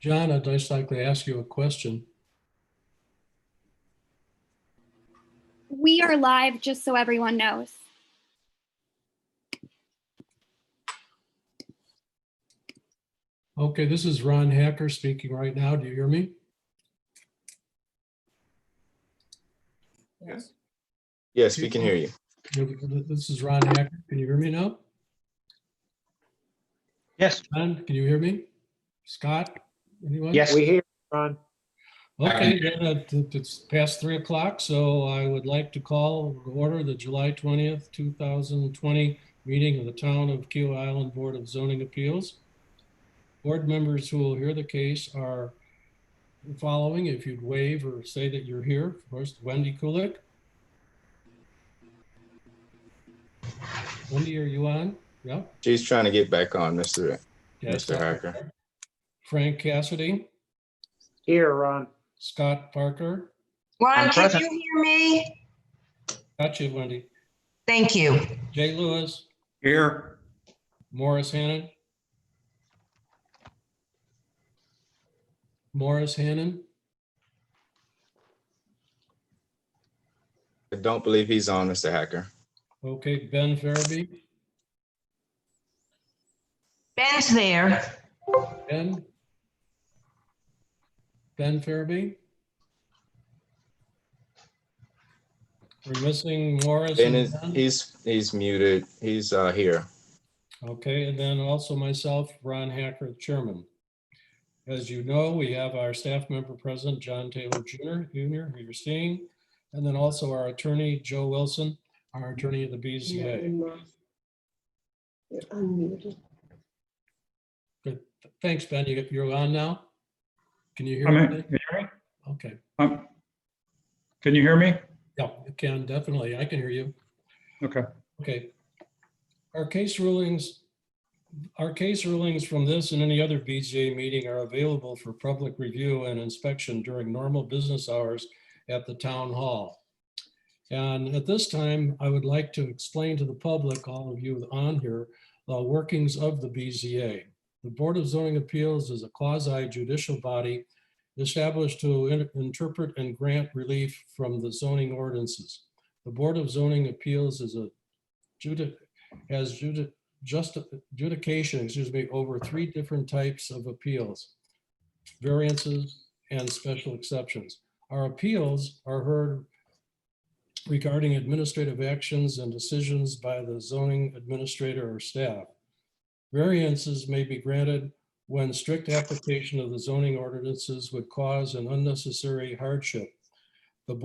John, I'd just like to ask you a question. We are live, just so everyone knows. Okay, this is Ron Hacker speaking right now. Do you hear me? Yes. Yes, we can hear you. This is Ron Hacker. Can you hear me now? Yes. John, can you hear me? Scott, anyone? Yes. We hear, Ron. Okay, then it's past 3 o'clock, so I would like to call to order the July 20th, 2020 meeting of the Town of Keel Island Board of Zoning Appeals. Board members who will hear the case are the following. If you'd wave or say that you're here. First, Wendy Kulik. Wendy, are you on? Yeah. She's trying to get back on, Mr. Yes. Hacker. Frank Cassidy. Here, Ron. Scott Parker. Ron, I'm can present. you hear me? Got you, Wendy. Thank you. Jay Lewis. Here. Morris Hannon. Morris Hannon. I don't believe he's on, Mr. Hacker. Okay, Ben Farabee. Ben's there. Ben Farabee. We're missing Morris. Ben and is, Ben. he's muted. He's here. Okay, and then also myself, Ron Hacker, Chairman. As you know, we have our staff member present, John Taylor Jr., who you're seeing, and then also our attorney, Joe Wilson, our attorney at the BZA. You're unmuted. Good. Thanks, Ben. You're on now? Can you hear Can me? you hear me? Okay. Can you hear me? Yeah, you can, definitely. I can hear you. Okay. Okay. Our case rulings from this and any other BZA meeting are available for public review and inspection during normal business hours at the town hall. And at this time, I would like to explain to the public, all of you on here, the workings of the BZA. The Board of Zoning Appeals is a quasi-judicial body established to interpret and grant relief from the zoning ordinances. The Board of Zoning Appeals is adjudication, over 3 different types of appeals, variances, and special exceptions. Our appeals are heard regarding administrative actions and decisions by the zoning administrator or staff. Variances may be granted when strict application of the zoning ordinances would cause an unnecessary hardship. The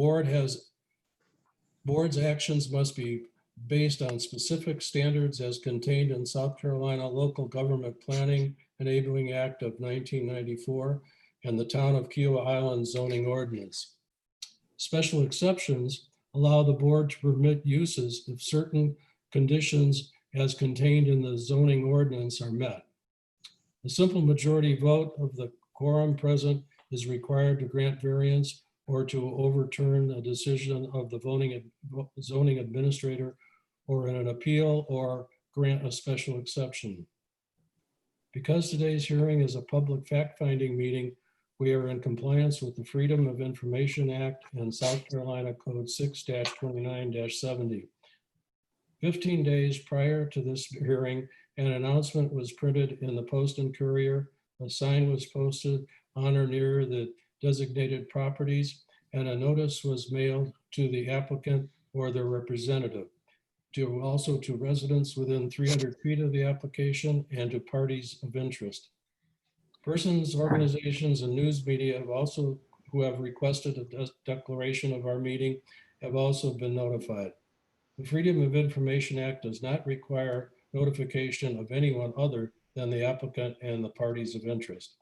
board's actions must be based on specific standards as contained in South Carolina Local Government Planning Enabling Act of 1994 and the Town of Keel Island Zoning Ordinance. Special exceptions allow the board to permit uses if certain conditions as contained in the zoning ordinance are met. A simple majority vote of the quorum present is required to grant variance or to overturn a decision of the zoning administrator or in an appeal or grant a special exception. Because today's hearing is a public fact-finding meeting, we are in compliance with the Freedom of Information Act and South Carolina Code 6-29-70. 15 days prior to this hearing, an announcement was printed in the Post and Courier, a sign was posted on or near the designated properties, and a notice was mailed to the applicant or their representative, also to residents within 300 feet of the application and to parties of interest. Persons, organizations, and news media who have requested a declaration of our meeting have also been notified. The Freedom of Information Act does not require notification of anyone other than the applicant and the parties of interest.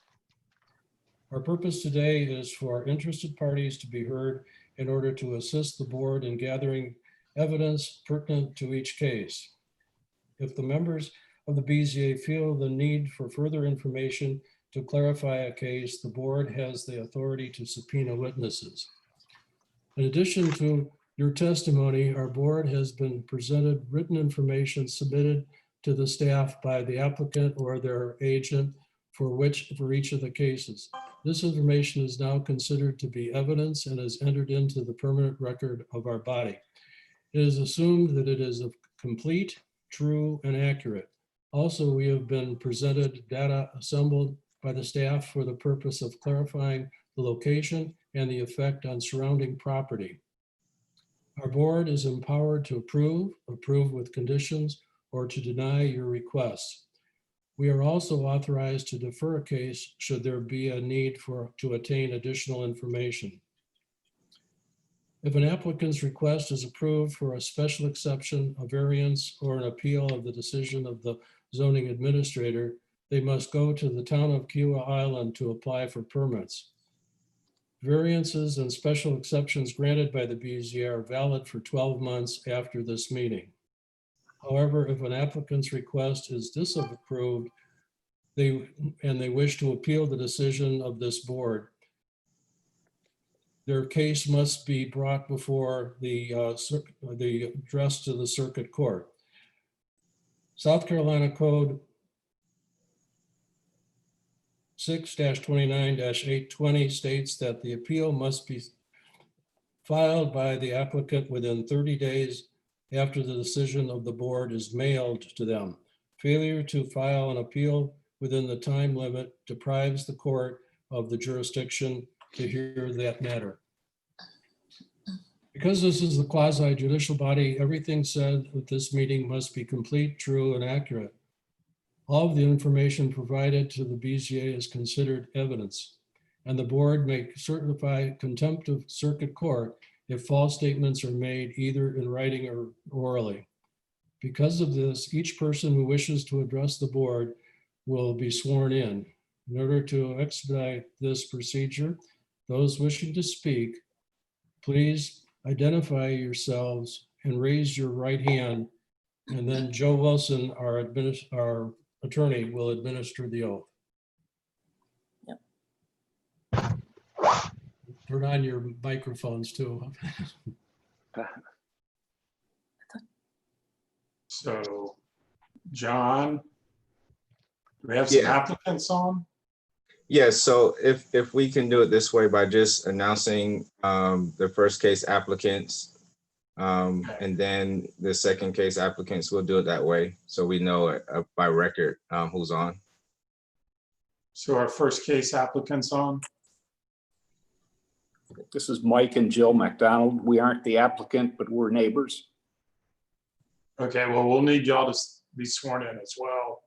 Our purpose today is for interested parties to be heard in order to assist the board in gathering evidence pertinent to each case. If the members of the BZA feel the need for further information to clarify a case, the board has the authority to subpoena witnesses. In addition to your testimony, our board has been presented written information submitted to the staff by the applicant or their agent for each of the cases. This information is now considered to be evidence and is entered into the permanent record of our body. It is assumed that it is complete, true, and accurate. Also, we have been presented data assembled by the staff for the purpose of clarifying the location and the effect on surrounding property. Our board is empowered to approve with conditions, or to deny your requests. We are also authorized to defer a case should there be a need to attain additional information. If an applicant's request is approved for a special exception, a variance, or an appeal of the decision of the zoning administrator, they must go to the town of Kiowa Island to apply for permits. Variances and special exceptions granted by the BZA are valid for 12 months after this meeting. However, if an applicant's request is disapproved, they wish to appeal the decision of this board, their case must be brought before the address to the circuit court. South Carolina Code 6-29-820 states that the appeal must be filed by the applicant within 30 days after the decision of the board is mailed to them. Failure to file an appeal within the time limit deprives the court of the jurisdiction to hear that matter. Because this is the quasi judicial body, everything said at this meeting must be complete, true, and accurate. All of the information provided to the BZA is considered evidence, and the board may certify contempt of circuit court if false statements are made either in writing or orally. Because of this, each person who wishes to address the board will be sworn in. In order to expedite this procedure, those wishing to speak, please identify yourselves and raise your right hand, and then Joe Wilson, our attorney, will administer the oath. Yep. Turn on your microphones too. So, John, do we have some Yeah. applicants on? Yes, so if we can do it this way by just announcing the first case applicants, and then the second case applicants, we'll do it that way. So we know by record who's on. So our first case applicants on? This is Mike and Jill McDonald. We aren't the applicant, but we're neighbors. Okay, well, we'll need y'all to be sworn in as well.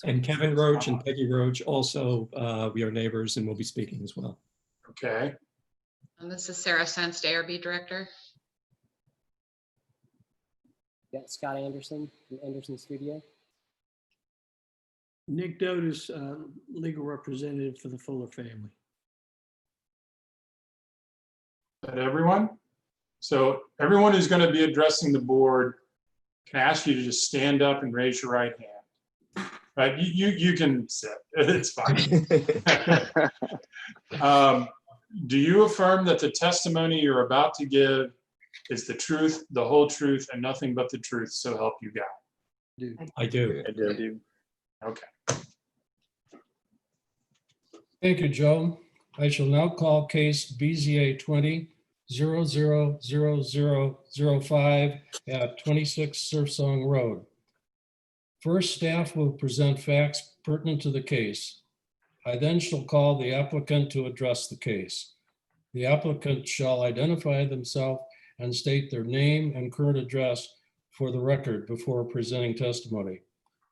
And Kevin Roach and Peggy Roach also, we are neighbors and will be speaking as well. Okay, And this is Sarah Senst, ARB Director. Yeah, Scott Anderson from Anderson Studio. Nick Dotis, legal representative for the Fuller family. is that everyone? So everyone who's going to be addressing the board, can I ask you to just stand up and raise your right hand? Right, you can sit, it's fine. Do you affirm that the testimony you're about to give is the truth, the whole truth, and nothing but the truth, so help you God? I do. I do. Okay. Thank you, Joe. I shall now call case BZA 20-000005 at 26 Surfsong Road. First, staff will present facts pertinent to the case. I then shall call the applicant to address the case. The applicant shall identify themselves and state their name and current address for the record before presenting testimony.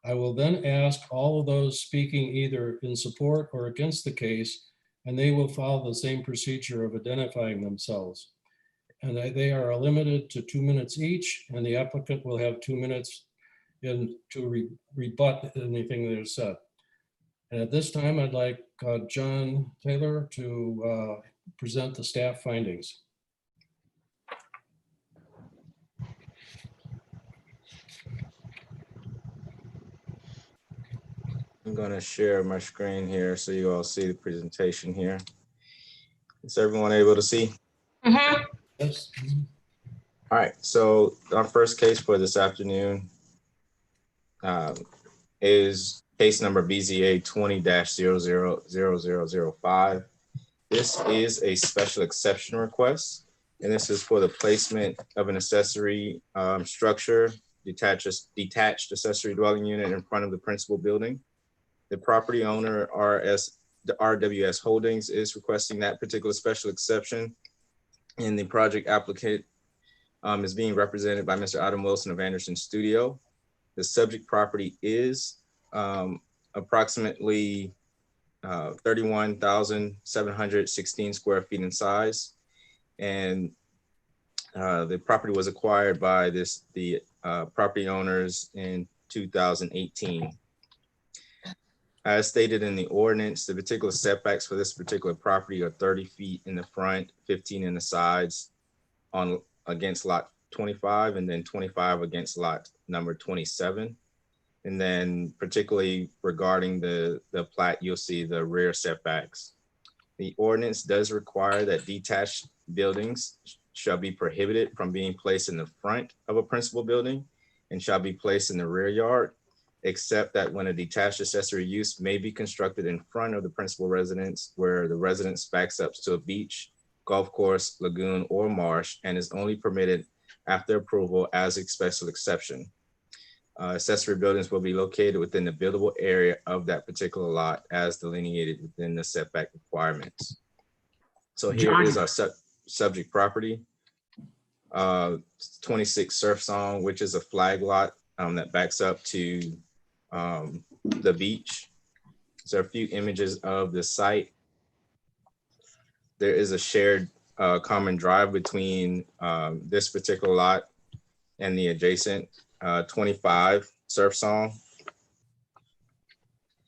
I will then ask all of those speaking either in support or against the case, and they will follow the same procedure of identifying themselves. And they are limited to 2 minutes each, and the applicant will have 2 minutes to rebut anything that is said. And at this time, I'd like John Taylor to present the staff findings. I'm gonna share my screen here so you all see the presentation here. Is everyone able to see? Mhm. Yes. All right, so our first case for this afternoon is case number BZA 20-000005. This is a special exception request, and this is for the placement of an accessory structure, detached accessory dwelling unit in front of the principal building. The property owner, the RWS Holdings, is requesting that particular special exception, and the project applicant is being represented by Mr. Adam Wilson of Anderson Studio. The subject property is approximately 31,716 square feet in size. And the property was acquired by the property owners in 2018. As stated in the ordinance, the particular setbacks for this particular property are 30 feet in the front, 15 in the sides against lot 25, and then 25 against lot number 27. And then particularly regarding the plat, you'll see the rear setbacks. The ordinance does require that detached buildings shall be prohibited from being placed in the front of a principal building and shall be placed in the rear yard, except that when a detached accessory use may be constructed in front of the principal residence where the residence backs up to a beach, golf course, lagoon, or marsh, and is only permitted after approval as a special exception. Accessory buildings will be located within the buildable area of that particular lot as delineated within the setback requirements. So here is our subject property. 26 Surf Song, which is a flag lot that backs up to the beach. So a few images of the site. There is a shared common drive between this particular lot and the adjacent 25 Surf Song.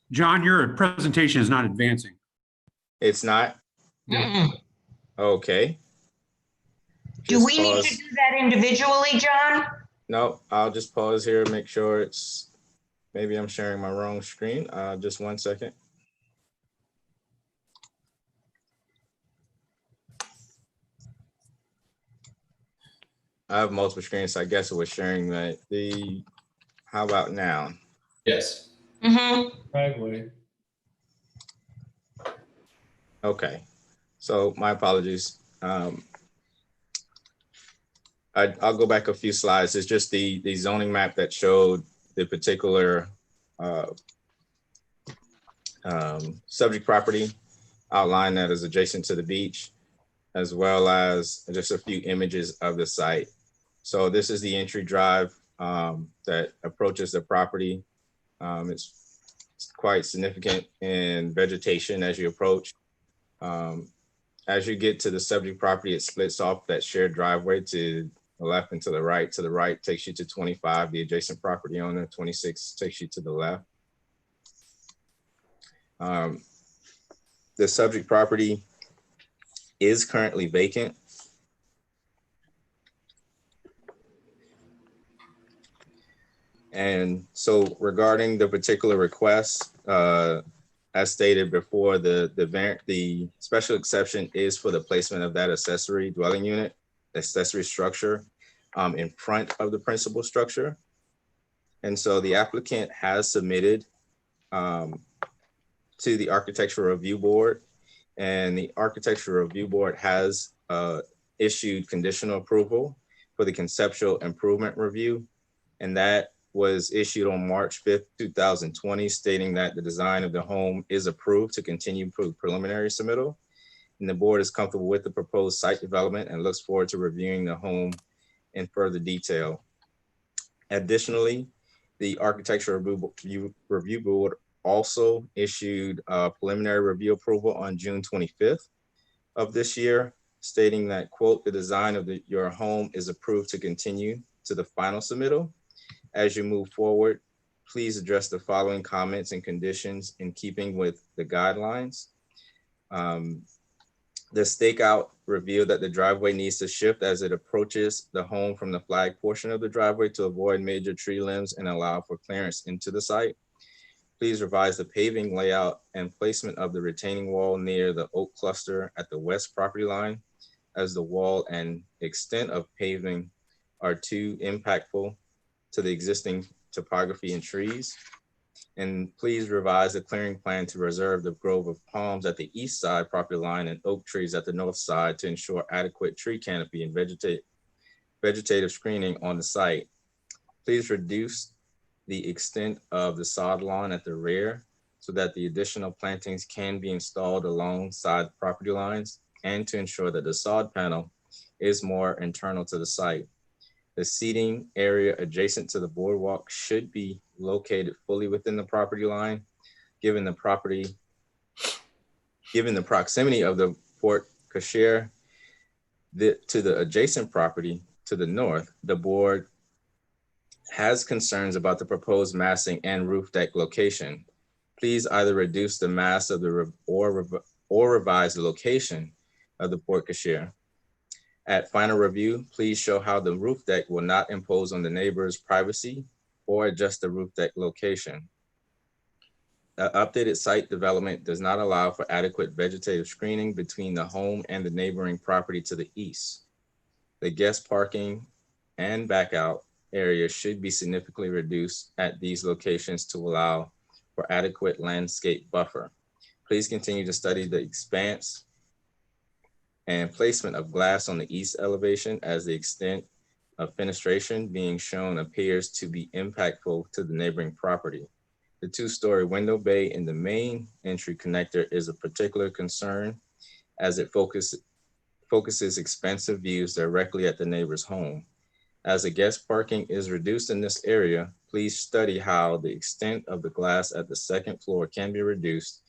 John, your presentation is not advancing. It's not? Okay. Do Just we need pause. to do that individually, John? No, I'll just pause here, make sure it's, maybe I'm sharing my wrong screen. Just 1 second. I have multiple screens, so I guess it was sharing that. How about now? Yes. Driveway. Okay, so my apologies. I'll go back a few slides. It's just the zoning map that showed the particular subject property outline that is adjacent to the beach, as well as just a few images of the site. So this is the entry drive that approaches the property. It's quite significant in vegetation as you approach. As you get to the subject property, it splits off that shared driveway to the left and to the right. To the right takes you to 25, the adjacent property owner. 26 takes you to the left. The subject property is currently vacant. And so regarding the particular request, as stated before, the special exception is for the placement of that accessory dwelling unit, accessory structure in front of the principal structure. And so the applicant has submitted to the Architectural Review Board, and the Architectural Review Board has issued conditional approval for the conceptual improvement review. And that was issued on March 5th, 2020, stating that the design of the home is approved to continue preliminary submittal. And the board is comfortable with the proposed site development and looks forward to reviewing the home in further detail. Additionally, the Architectural Review Board also issued a preliminary review approval on June 25th of this year, stating that, quote, the design of your home is approved to continue to the final submittal. As you move forward, please address the following comments and conditions in keeping with the guidelines. The stakeout revealed that the driveway needs to shift as it approaches the home from the flag portion of the driveway to avoid major tree limbs and allow for clearance into the site. Please revise the paving layout and placement of the retaining wall near the oak cluster at the west property line, as the wall and extent of paving are too impactful to the existing topography and trees. And please revise the clearing plan to reserve the grove of palms at the east side property line and oak trees at the north side to ensure adequate tree canopy and vegetative screening on the site. Please reduce the extent of the sod lawn at the rear so that the additional plantings can be installed alongside the property lines, and to ensure that the sod panel is more internal to the site. The seating area adjacent to the boardwalk should be located fully within the property line. Given the proximity of the Fort Cochere to the adjacent property to the north, the board has concerns about the proposed massing and roof deck location. Please either reduce the mass of the or revise the location of the Fort Cochere. At final review, please show how the roof deck will not impose on the neighbor's privacy or adjust the roof deck location. The updated site development does not allow for adequate vegetative screening between the home and the neighboring property to the east. The guest parking and back out area should be significantly reduced at these locations to allow for adequate landscape buffer. Please continue to study the expanse and placement of glass on the east elevation, as the extent of fenestration being shown appears to be impactful to the neighboring property. The two-story window bay in the main entry connector is a particular concern, as it focuses expansive views directly at the neighbor's home. As the guest parking is reduced in this area, please study how the extent of the glass at the second floor can be reduced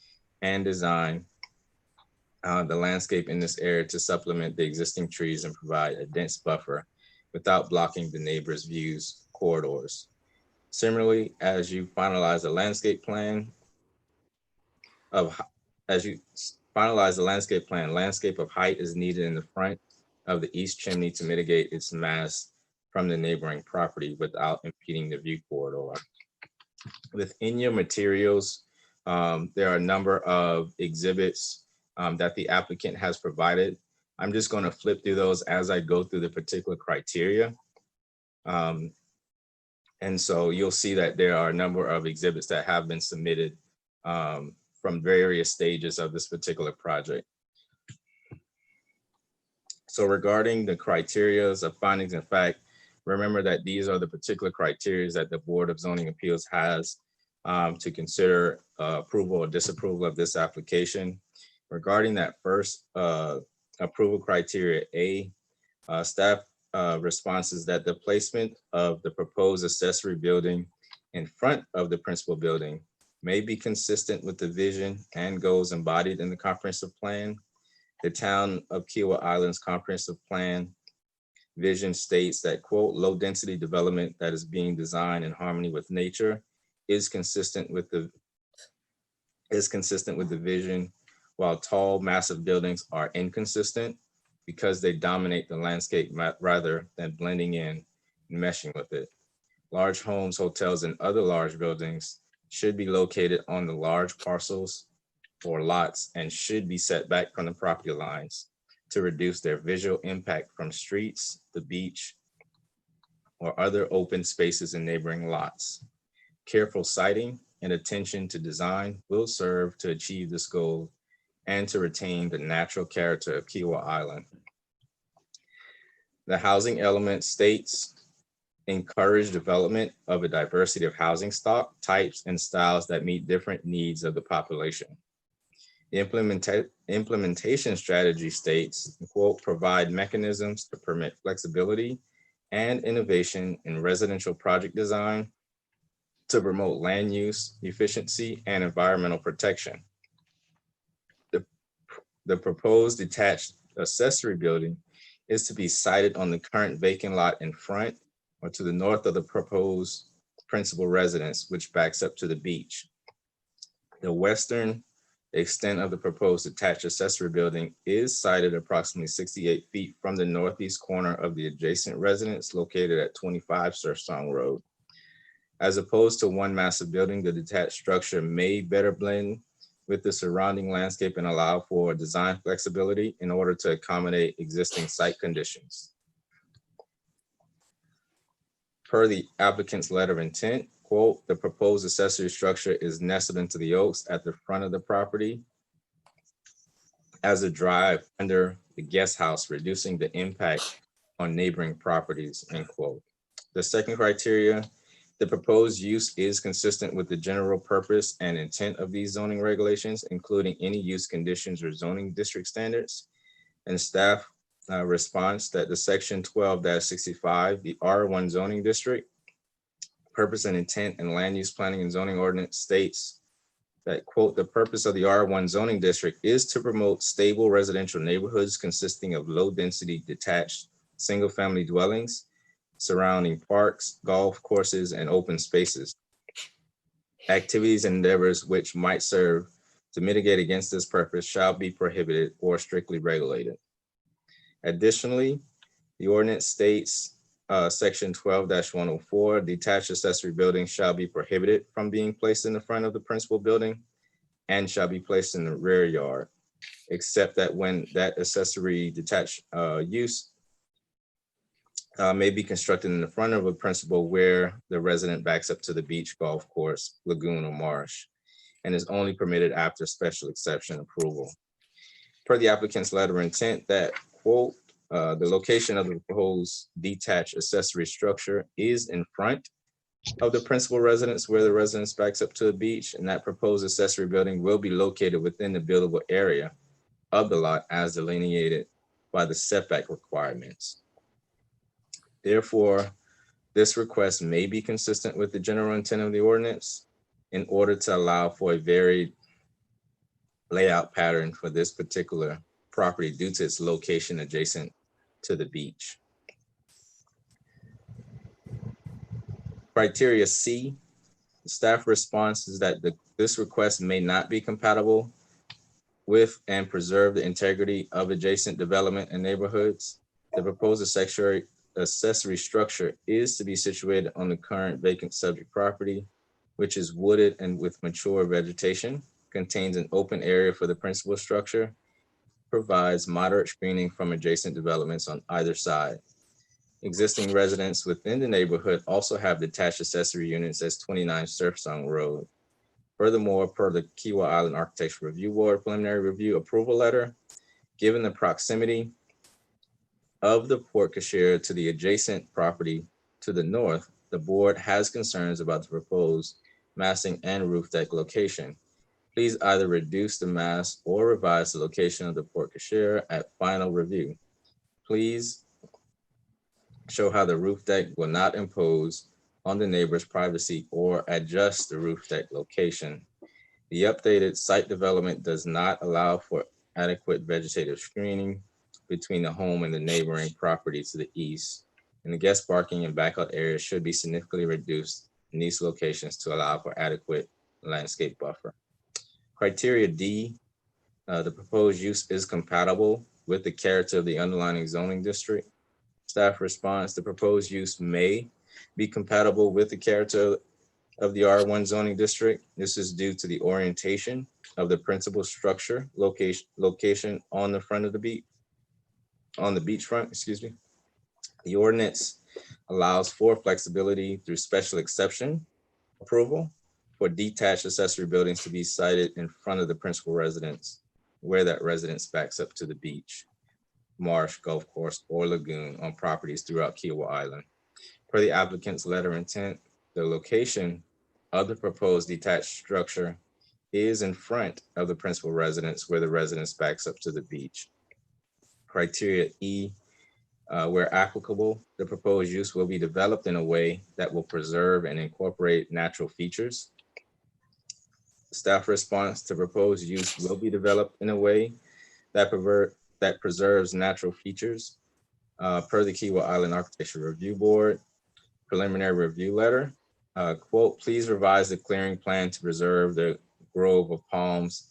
and design the landscape in this area to supplement the existing trees and provide a dense buffer without blocking the neighbor's views corridors. Similarly, as you finalize the landscape plan, landscape of height is needed in the front of the east chimney to mitigate its mass from the neighboring property without impeding the view corridor. Within your materials, there are a number of exhibits that the applicant has provided. I'm just going to flip through those as I go through the particular criteria. And so you'll see that there are a number of exhibits that have been submitted from various stages of this particular project. So regarding the criteria of findings of fact, remember that these are the particular criteria that the Board of Zoning Appeals has to consider approval or disapproval of this application. Regarding that first approval criteria A, staff responses that the placement of the proposed accessory building in front of the principal building may be consistent with the vision and goals embodied in the comprehensive plan. The Town of Kiawah Island's comprehensive plan vision states that, quote, low density development that is being designed in harmony with nature is consistent with the vision, while tall, massive buildings are inconsistent because they dominate the landscape rather than blending in and meshing with it. Large homes, hotels, and other large buildings should be located on the large parcels or lots and should be set back from the property lines to reduce their visual impact from streets, the beach, or other open spaces in neighboring lots. Careful siting and attention to design will serve to achieve this goal and to retain the natural character of Kiawah Island. The housing element states encourage development of a diversity of housing stock, types, and styles that meet different needs of the population. The implementation strategy states, quote, provide mechanisms to permit flexibility and innovation in residential project design to promote land use, efficiency, and environmental protection. The proposed detached accessory building is to be sited on the current vacant lot in front or to the north of the proposed principal residence, which backs up to the beach. The western extent of the proposed attached accessory building is sited approximately 68 feet from the northeast corner of the adjacent residence located at 25 Surfsong Road. As opposed to one massive building, the detached structure may better blend with the surrounding landscape and allow for design flexibility in order to accommodate existing site conditions. Per the applicant's letter of intent, quote, the proposed accessory structure is nestled into the oaks at the front of the property as a drive under the guest house, reducing the impact on neighboring properties, end quote. The second criteria, the proposed use is consistent with the general purpose and intent of these zoning regulations, including any use conditions or zoning district standards. And staff response that the section 12-65, the R1 zoning district, purpose and intent and land use planning and zoning ordinance states that, quote, the purpose of the R1 zoning district is to promote stable residential neighborhoods consisting of low density detached single family dwellings surrounding parks, golf courses, and open spaces. Activities and endeavors which might serve to mitigate against this purpose shall be prohibited or strictly regulated. Additionally, the ordinance states section 12-104, detached accessory buildings shall be prohibited from being placed in the front of the principal building and shall be placed in the rear yard, except that when that accessory detached use may be constructed in the front of a principal where the resident backs up to the beach, golf course, lagoon, or marsh, and is only permitted after special exception approval. Per the applicant's letter of intent that, quote, the location of the proposed detached accessory structure is in front of the principal residence where the residence backs up to the beach, and that proposed accessory building will be located within the buildable area of the lot as delineated by the setback requirements. Therefore, this request may be consistent with the general intent of the ordinance in order to allow for a varied layout pattern for this particular property due to its location adjacent to the beach. Criteria C, staff response is that this request may not be compatible with and preserve the integrity of adjacent development and neighborhoods. The proposed accessory structure is to be situated on the current vacant subject property, which is wooded and with mature vegetation, contains an open area for the principal structure, provides moderate screening from adjacent developments on either side. Existing residents within the neighborhood also have detached accessory units as 29 Surfsong Road. Furthermore, per the Kiawah Island Architecture Review Board preliminary review approval letter, given the proximity of the Port Cashera to the adjacent property to the north, the board has concerns about the proposed massing and roof deck location. Please either reduce the mass or revise the location of the Port Cashera at final review. Please show how the roof deck will not impose on the neighbor's privacy or adjust the roof deck location. The updated site development does not allow for adequate vegetative screening between the home and the neighboring property to the east, and the guest parking and backout areas should be significantly reduced in these locations to allow for adequate landscape buffer. Criteria D, the proposed use is compatible with the character of the underlying zoning district. Staff response, the proposed use may be compatible with the character of the R1 zoning district. This is due to the orientation of the principal structure location on the front of the beach, on the beachfront, excuse me. The ordinance allows for flexibility through special exception approval for detached accessory buildings to be sited in front of the principal residence where that residence backs up to the beach, marsh, golf course, or lagoon on properties throughout Kiawah Island. Per the applicant's letter of intent, the location of the proposed detached structure is in front of the principal residence where the residence backs up to the beach. Criteria E, where applicable, the proposed use will be developed in a way that will preserve and incorporate natural features. Staff response to proposed use will be developed in a way that preserves natural features. Per the Kiawah Island Architecture Review Board preliminary review letter, quote, please revise the clearing plan to preserve the grove of palms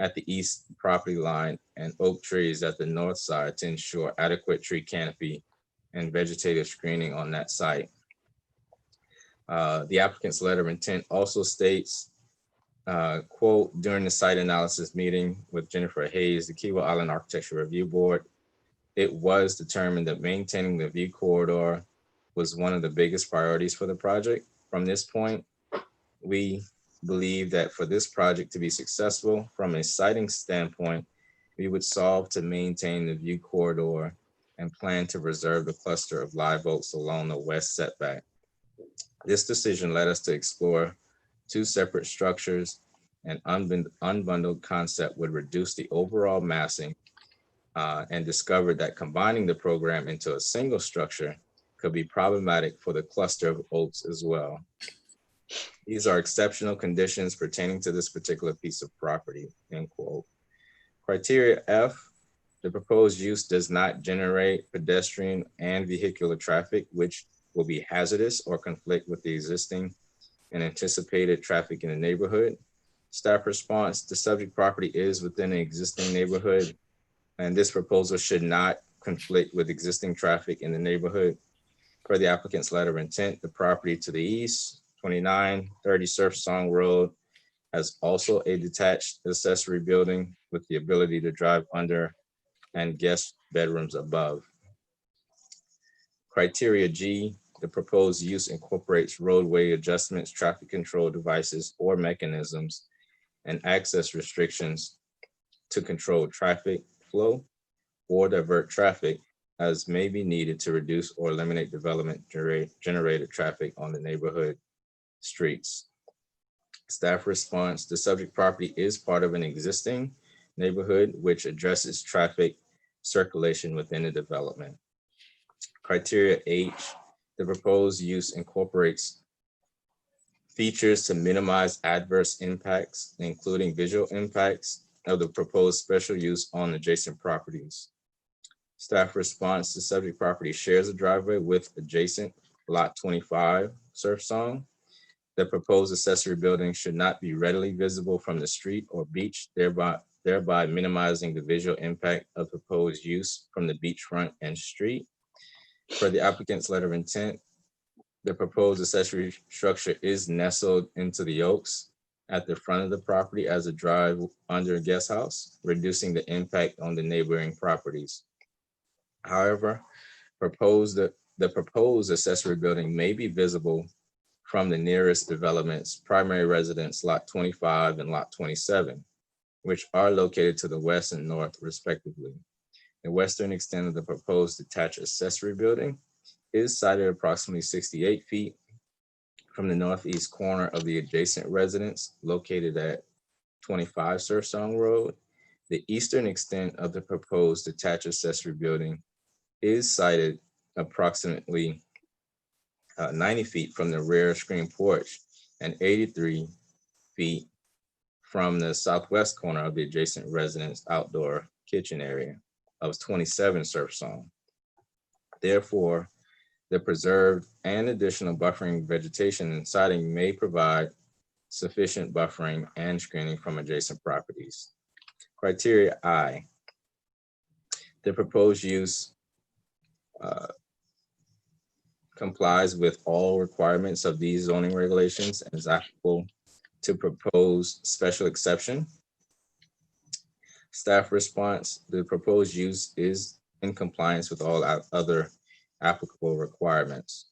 at the east property line and oak trees at the north side to ensure adequate tree canopy and vegetative screening on that site. The applicant's letter of intent also states, quote, during the site analysis meeting with Jennifer Hayes, the Kiawah Island Architecture Review Board, it was determined that maintaining the view corridor was one of the biggest priorities for the project. From this point, we believe that for this project to be successful from a siting standpoint, we would solve to maintain the view corridor and plan to reserve the cluster of live oaks along the west setback. This decision led us to explore two separate structures. An unbundled concept would reduce the overall massing and discovered that combining the program into a single structure could be problematic for the cluster of oaks as well. These are exceptional conditions pertaining to this particular piece of property, end quote. Criteria F, the proposed use does not generate pedestrian and vehicular traffic, which will be hazardous or conflict with the existing and anticipated traffic in the neighborhood. Staff response, the subject property is within an existing neighborhood, and this proposal should not conflict with existing traffic in the neighborhood. Per the applicant's letter of intent, the property to the east, 2930 Surf Song Road, has also a detached accessory building with the ability to drive under and guest bedrooms above. Criteria G, the proposed use incorporates roadway adjustments, traffic control devices or mechanisms, and access restrictions to control traffic flow or divert traffic as may be needed to reduce or eliminate development generated traffic on the neighborhood streets. Staff response, the subject property is part of an existing neighborhood which addresses traffic circulation within the development. Criteria H, the proposed use incorporates features to minimize adverse impacts, including visual impacts of the proposed special use on adjacent properties. Staff response, the subject property shares a driveway with adjacent lot 25 Surf Song. The proposed accessory building should not be readily visible from the street or beach, thereby minimizing the visual impact of proposed use from the beachfront and street. For the applicant's letter of intent, the proposed accessory structure is nestled into the oaks at the front of the property as a drive under a guest house, reducing the impact on the neighboring properties. However, the proposed accessory building may be visible from the nearest developments, primary residence lot 25 and lot 27, which are located to the west and north respectively. The western extent of the proposed detached accessory building is sited approximately 68 feet from the northeast corner of the adjacent residence located at 25 Surf Song Road. The eastern extent of the proposed detached accessory building is sited approximately 90 feet from the rear screen porch and 83 feet from the southwest corner of the adjacent residence outdoor kitchen area of 27 Surf Song. Therefore, the preserved and additional buffering vegetation and siding may provide sufficient buffering and screening from adjacent properties. Criteria I, the proposed use complies with all requirements of these zoning regulations and is applicable to proposed special exception. Staff response, the proposed use is in compliance with all other applicable requirements.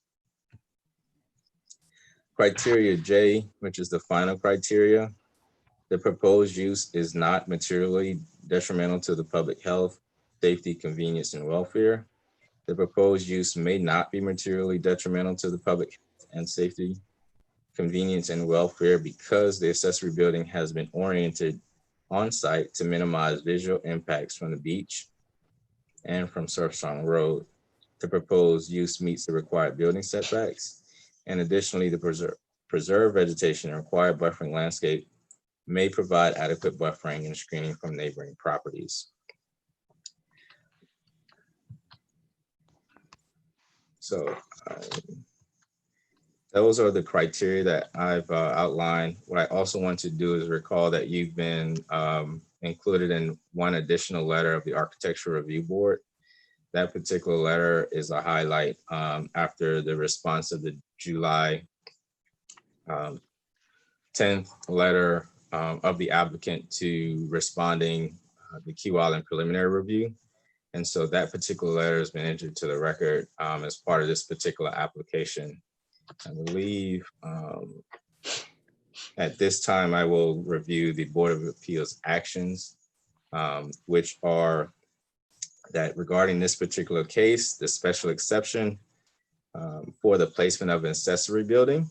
Criteria J, which is the final criteria, the proposed use is not materially detrimental to the public health, safety, convenience, and welfare. The proposed use may not be materially detrimental to the public health and safety, convenience, and welfare because the accessory building has been oriented on site to minimize visual impacts from the beach and from Surf Song Road. The proposed use meets the required building setbacks. And additionally, the preserved vegetation and required buffering landscape may provide adequate buffering and screening from neighboring properties. So those are the criteria that I've outlined. What I also want to do is recall that you've been included in one additional letter of the Architectural Review Board. That particular letter is a highlight after the response of the July 10th letter of the applicant to responding the Key Island preliminary review. And so that particular letter has been entered to the record as part of this particular application. I believe At this time, I will review the Board of Appeals actions, which are that regarding this particular case, the special exception for the placement of an accessory building,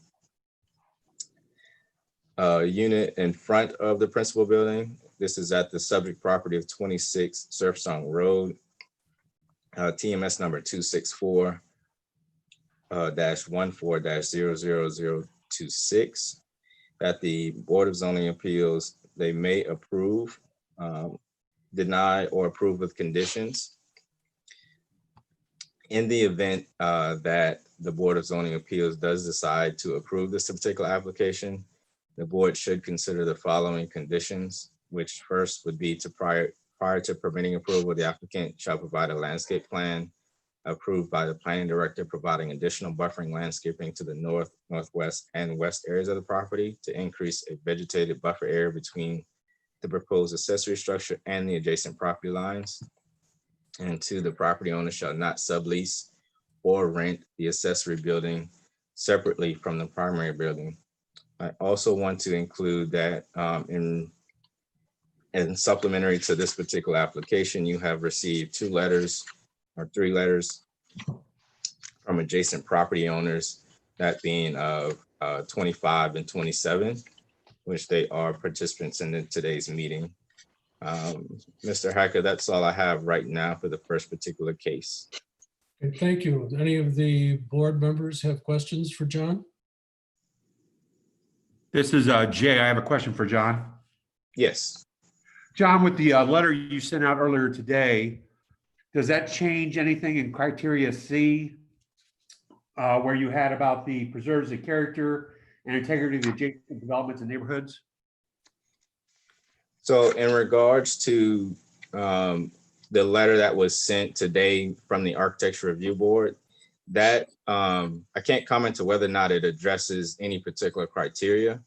unit in front of the principal building. This is at the subject property of 26 Surfsong Road, TMS number 264-14-000026, that the Board of Zoning Appeals, they may approve, deny, or approve with conditions. In the event that the Board of Zoning Appeals does decide to approve this particular application, the board should consider the following conditions, which first would be to prior to permitting approval, the applicant shall provide a landscape plan approved by the planning director, providing additional buffering landscaping to the north, northwest, and west areas of the property to increase a vegetated buffer area between the proposed accessory structure and the adjacent property lines. And two, the property owner shall not sublease or rent the accessory building separately from the primary building. I also want to include that in supplementary to this particular application, you have received 2 letters or 3 letters from adjacent property owners, that being 25 and 27, which they are participants in today's meeting. Mr. Hacker, that's all I have right now for the first particular case. Okay, thank you. Any of the board members have questions for John? This is Jay. I have a question for John. Yes. John, with the letter you sent out earlier today, does that change anything in criteria C, where you had about the preserves the character and integrity of the adjacent developments and neighborhoods? So in regards to the letter that was sent today from the Architecture Review Board, that I can't comment to whether or not it addresses any particular criteria,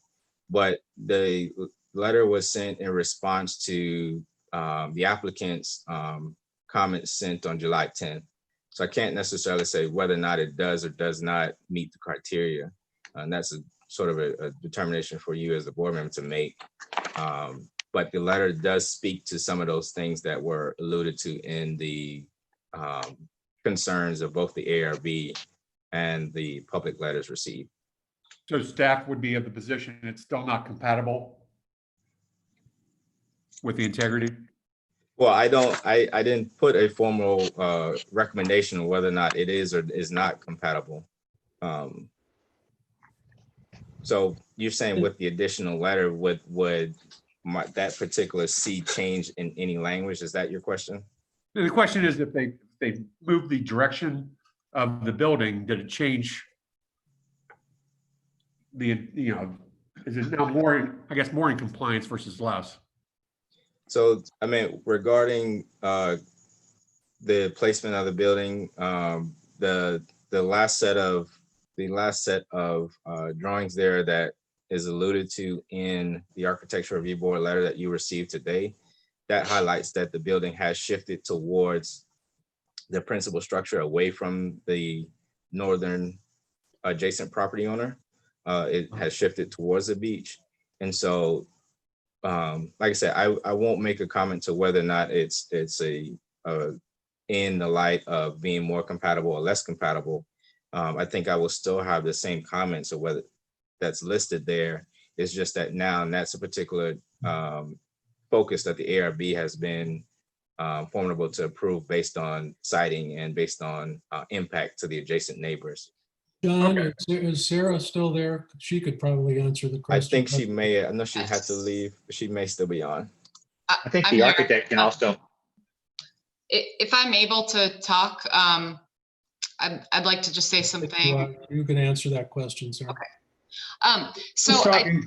but the letter was sent in response to the applicant's comments sent on July 10th. So I can't necessarily say whether or not it does or does not meet the criteria. And that's a sort of a determination for you as a board member to make. But the letter does speak to some of those things that were alluded to in the concerns of both the ARB and the public letters received. So staff would be of the position it's still not compatible with the integrity? Well, I didn't put a formal recommendation on whether or not it is or is not compatible. So you're saying with the additional letter, would that particular C change in any language? Is that your question? The question is, if they move the direction of the building, did it change the, is it now more, I guess, more in compliance versus less? So, I mean, regarding the placement of the building, the last set of drawings there that is alluded to in the Architecture Review Board letter that you received today, that highlights that the building has shifted towards the principal structure away from the northern adjacent property owner. It has shifted towards the beach. And so, like I said, I won't make a comment to whether or not it's in the light of being more compatible or less compatible. I think I will still have the same comments of whether that's listed there. It's just that now, and that's a particular focus that the ARB has been formidable to approve based on siting and based on impact to the adjacent neighbors. John, Okay. is Sarah still there? She could probably answer the I question. think she may, I know she had to leave, but she may still be on. I think I'm the here. architect can also, If I'm able to talk, I'd like to just say something. You can answer that question, Sarah. Okay.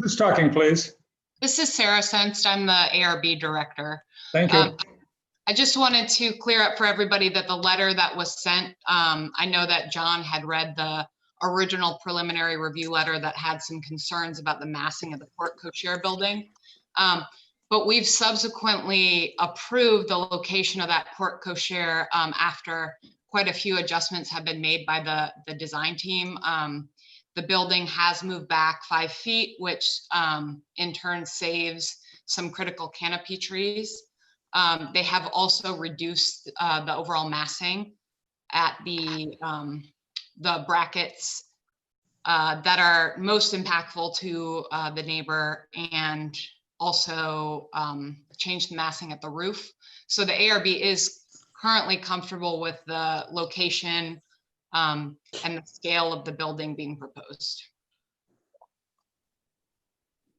Who's talking, please? This is Sarah Senst. I'm the ARB director. Thank you. I just wanted to clear up for everybody that the letter that was sent, I know that John had read the original preliminary review letter that had some concerns about the massing of the porte cochere building. But we've subsequently approved the location of that porte cochere after quite a few adjustments have been made by the design team. The building has moved back 5 feet, which in turn saves some critical canopy trees. They have also reduced the overall massing at the brackets that are most impactful to the neighbor, and also change the massing at the roof. So the ARB is currently comfortable with the location and the scale of the building being proposed.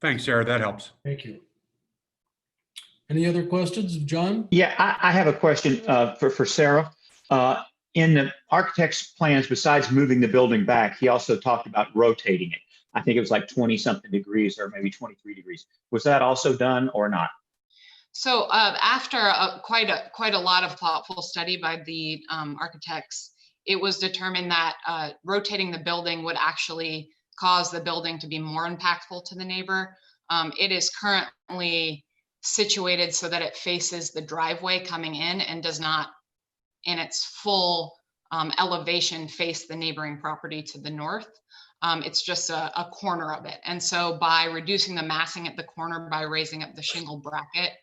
Thanks, Sarah. That helps. Thank you. Any other questions, John? Yeah, I have a question for Sarah. In the architect's plans, besides moving the building back, he also talked about rotating it. I think it was like 20-something degrees or maybe 23 degrees. Was that also done or not? So after quite a lot of thoughtful study by the architects, it was determined that rotating the building would actually cause the building to be more impactful to the neighbor. It is currently situated so that it faces the driveway coming in and does not, in its full elevation, face the neighboring property to the north. It's just a corner of it. And so by reducing the massing at the corner, by raising up the shingle bracket,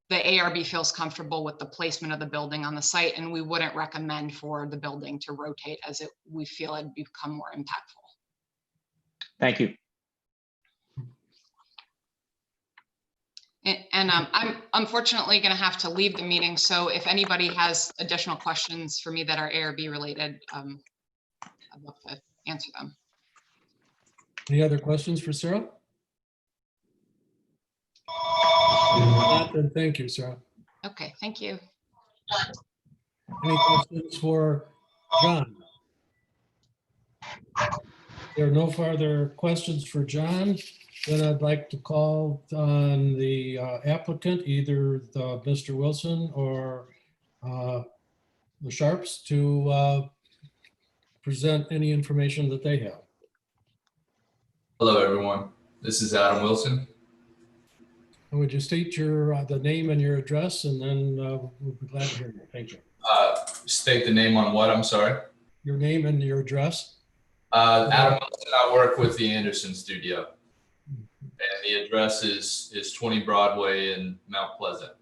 the ARB feels comfortable with the placement of the building on the site, and we wouldn't recommend for the building to rotate, as we feel it'd become more impactful. Thank you. And I'm unfortunately going to have to leave the meeting. So if anybody has additional questions for me that are ARB related, I'd love to answer them. Any other questions for Sarah? Not, then thank you, Sarah. Okay, thank you. Any questions for John? There are no further questions for John. Then I'd like to call on the applicant, either Mr. Wilson or the Sharps, to present any information that they have. Hello, everyone. This is Adam Wilson. And would you state the name and your address, and then we'll be glad to hear you. Thank you. State the name on what? I'm sorry. Your name and your address. Adam Wilson. I work with the Anderson Studio, and the address is 20 Broadway in Mount Pleasant.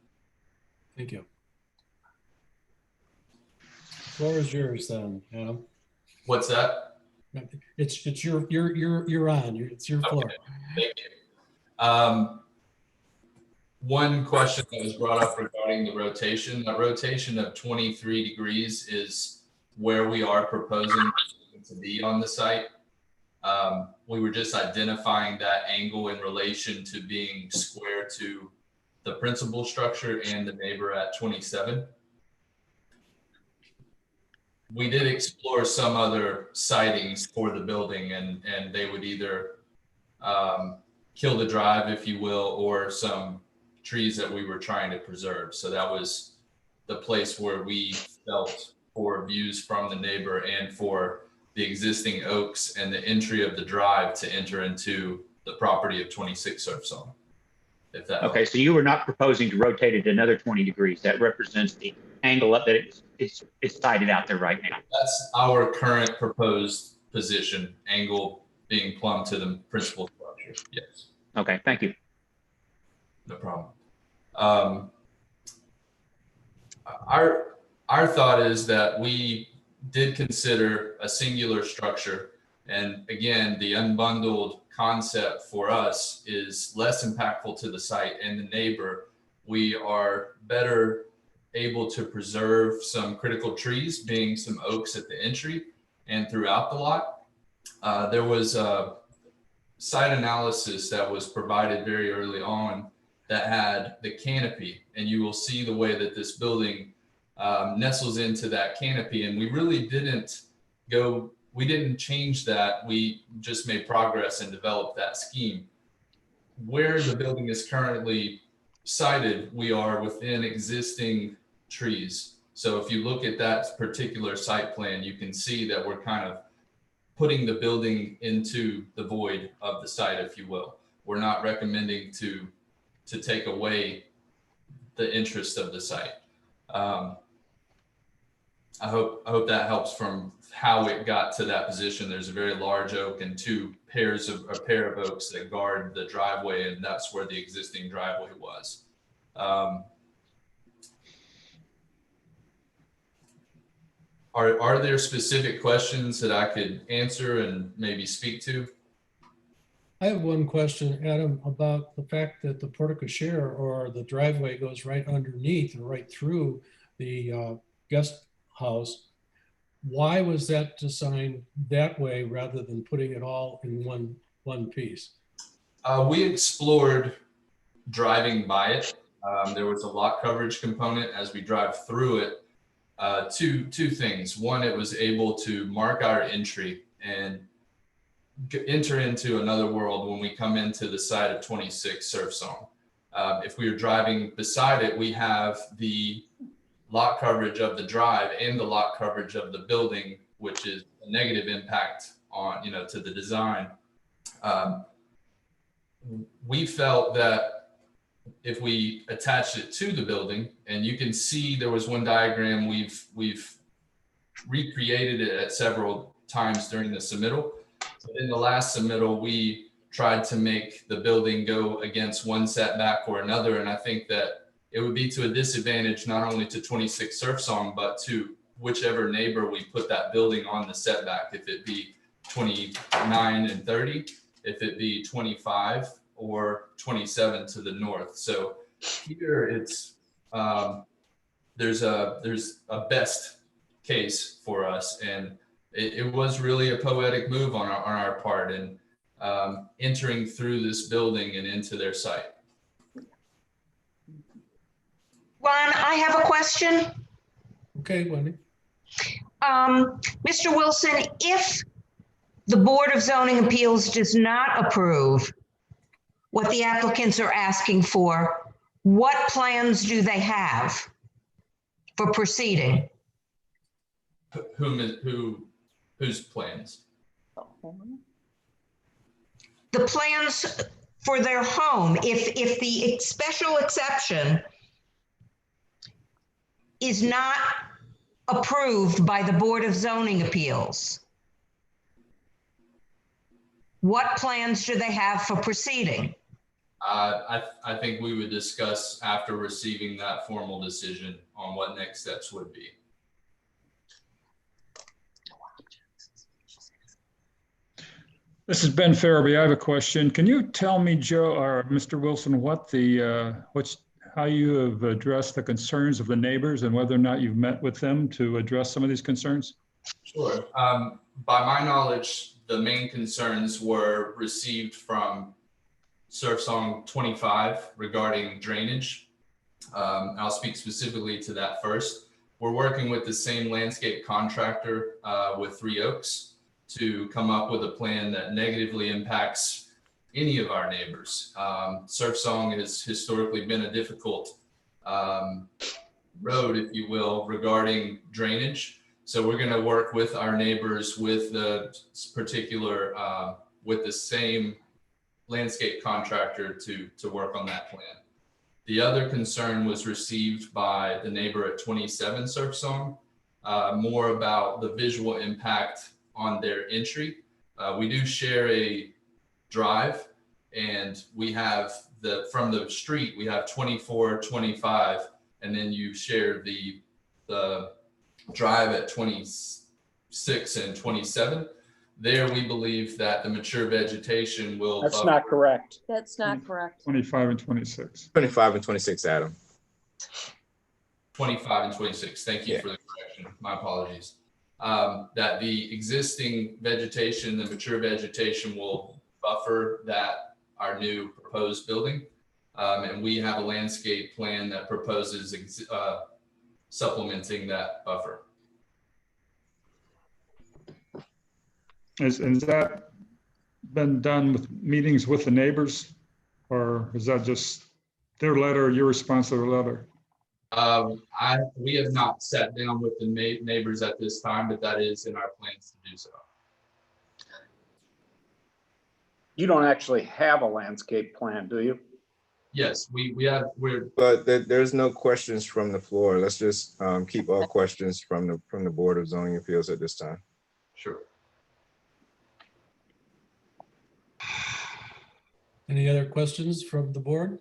Thank you. The floor is yours, then, Adam. What's that? It's you're on. It's your floor. Okay. Thank you. One question that was brought up regarding the rotation. The rotation of 23 degrees is where we are proposing to be on the site. We were just identifying that angle in relation to being square to the principal structure and the neighbor at 27. We did explore some other sightings for the building, and they would either kill the drive, if you will, or some trees that we were trying to preserve. So that was the place where we felt for views from the neighbor and for the existing oaks and the entry of the drive to enter into the property of 26 Surfsong. If that Okay, helps. so you were not proposing to rotate it another 20 degrees. That represents the angle up that it's sighted out there right now. That's our current proposed position, angle being plumb to the principal structure. Yes. Okay, thank you. No problem. Our thought is that we did consider a singular structure, and again, the unbundled concept for us is less impactful to the site and the neighbor. We are better able to preserve some critical trees, being some oaks at the entry and throughout the lot. There was a site analysis that was provided very early on that had the canopy, and you will see the way that this building nestles into that canopy. And we really didn't change that. We just made progress and developed that scheme. Where the building is currently sited, we are within existing trees. So if you look at that particular site plan, you can see that we're kind of putting the building into the void of the site, if you will. We're not recommending to take away the interest of the site. I hope that helps from how it got to that position. There's a very large oak and a pair of oaks that guard the driveway, and that's where the existing driveway was. Are there specific questions that I could answer and maybe speak to? I have one question, Adam, about the fact that the porte cochere or the driveway goes right underneath or right through the guest house. Why was that designed that way rather than putting it all in one piece? We explored driving by it. There was a lot coverage component as we drive through it. Two things. One, it was able to mark our entry and enter into another world when we come into the site of 26 Surf Song. If we are driving beside it, we have the lot coverage of the drive and the lot coverage of the building, which is a negative impact on, to the design. We felt that if we attached it to the building, and you can see there was one diagram, we've recreated it at several times during the submittal. In the last submittal, we tried to make the building go against one setback or another. And I think that it would be to a disadvantage, not only to 26 Surf Song, but to whichever neighbor we put that building on the setback, if it be 29 and 30, if it be 25 or 27 to the north. So here it's, there's a best case for us. And it was really a poetic move on our part, and entering through this building and into their site. Ron, I have a question. Okay, Wendy. Mr. Wilson, if the Board of Zoning Appeals does not approve what the applicants are asking for, what plans do they have for proceeding? Whose plans? The plans for their home, if the special exception is not approved by the Board of Zoning Appeals, what plans do they have for proceeding? I think we would discuss after receiving that formal decision on what next steps would be. This is Ben Farabee. I have a question. Can you tell me, Joe or Mr. Wilson, how you have addressed the concerns of the neighbors and whether or not you've met with them to address some of these concerns? Sure. By my knowledge, the main concerns were received from Surf Song 25 regarding drainage. I'll speak specifically to that first. We're working with the same landscape contractor with Three Oaks to come up with a plan that negatively impacts any of our neighbors. Surf Song has historically been a difficult road, if you will, regarding drainage. So we're going to work with our neighbors with the particular, with the same landscape contractor to work on that plan. The other concern was received by the neighbor at 27 Surf Song, more about the visual impact on their entry. We do share a drive, and we have from the street, we have 24, 25, and then you share the drive at 26 and 27. There, we believe that the mature vegetation will. That's not correct. That's not correct. 25 and 26. 25 and 26, Adam. 25 and 26. Thank you for the correction. My apologies. That the existing vegetation, the mature vegetation, will buffer our new proposed building. And we have a landscape plan that proposes supplementing that buffer. Has that been done with meetings with the neighbors, or is that just their letter, your response to their letter? We have not sat down with the neighbors at this time, but that is in our plans to do so. You don't actually have a landscape plan, do you? Yes, we're, But there's no questions from the floor. Let's just keep all questions from the Board of Zoning Appeals at this time. sure. Any other questions from the board?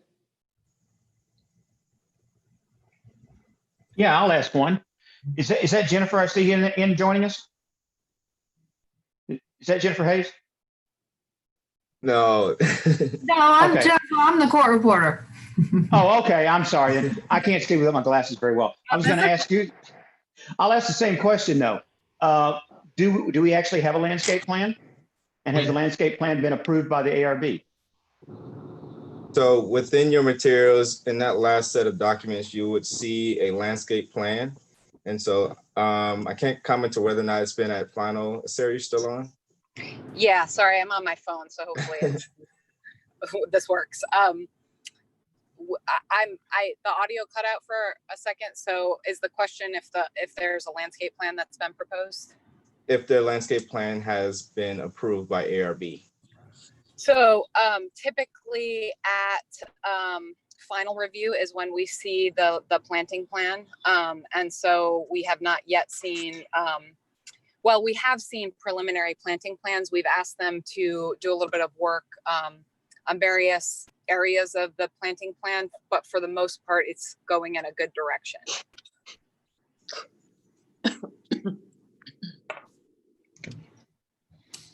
Yeah, I'll ask one. Is that Jennifer I see in joining us? Is that Jennifer Hayes? No. No, I'm Okay. Jeff. I'm the court reporter. Oh, okay. I'm sorry. I can't see without my glasses very well. I was going to ask you. I'll ask the same question though. Do we actually have a landscape plan? And has the landscape plan been approved by the ARB? So within your materials, in that last set of documents, you would see a landscape plan. And so I can't comment to whether or not it's been at final. Sarah, you still on? Yeah, sorry, I'm on my phone, so hopefully this works. The audio cut out for a second. So is the question if there's a landscape plan that's been proposed? If the landscape plan has been approved by ARB. So typically at final review is when we see the planting plan. And so we have not yet seen, well, we have seen preliminary planting plans. We've asked them to do a little bit of work on various areas of the planting plan, but for the most part, it's going in a good direction.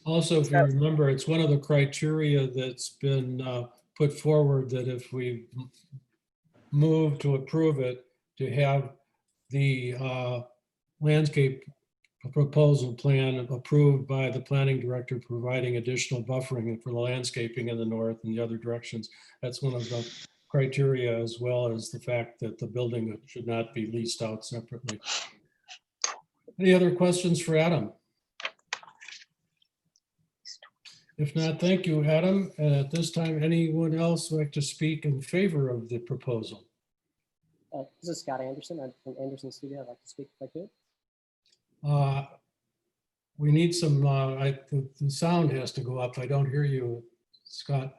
Also, if you remember, it's one of the criteria that's been put forward that if we move to approve it, to have the landscape proposal plan approved by the planning director, providing additional buffering for the landscaping in the north and the other directions. That's one of the criteria, as well as the fact that the building should not be leased out separately. Any other questions for Adam? If not, thank you, Adam. And at this time, anyone else like to speak in favor of the proposal? This is Scott Anderson. I'm from Anderson Studio. I'd like to speak if I could. We need some, the sound has to go up. I don't hear you, Scott.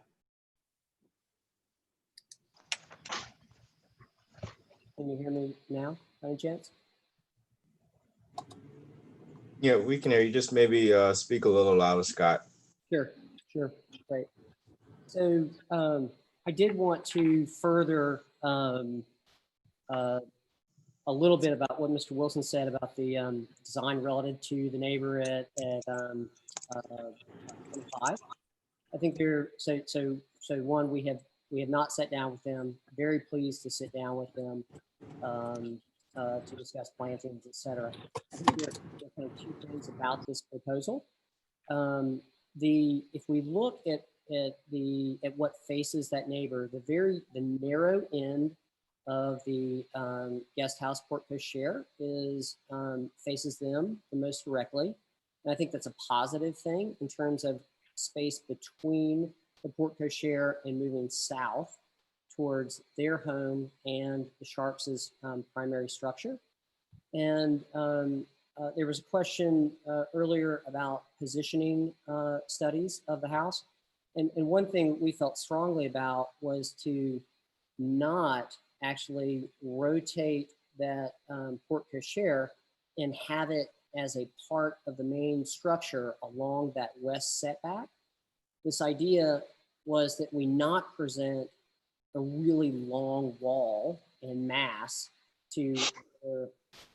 Can you hear me now, by any chance? Yeah, we can hear you. Just maybe speak a little louder, Scott. Sure, great. So I did want to further a little bit about what Mr. Wilson said about the design relative to the neighbor at 25. I think so one, we have not sat down with them. Very pleased to sit down with them to discuss plantings, et cetera. I think there are kind of two things about this proposal. If we look at what faces that neighbor, the narrow end of the guest house porte cochere faces them the most directly. And I think that's a positive thing in terms of space between the porte cochere and moving south towards their home and the Sharps's primary structure. And there was a question earlier about positioning studies of the house. And one thing we felt strongly about was to not actually rotate that porte cochere and have it as a part of the main structure along that west setback. This idea was that we not present a really long wall and mass to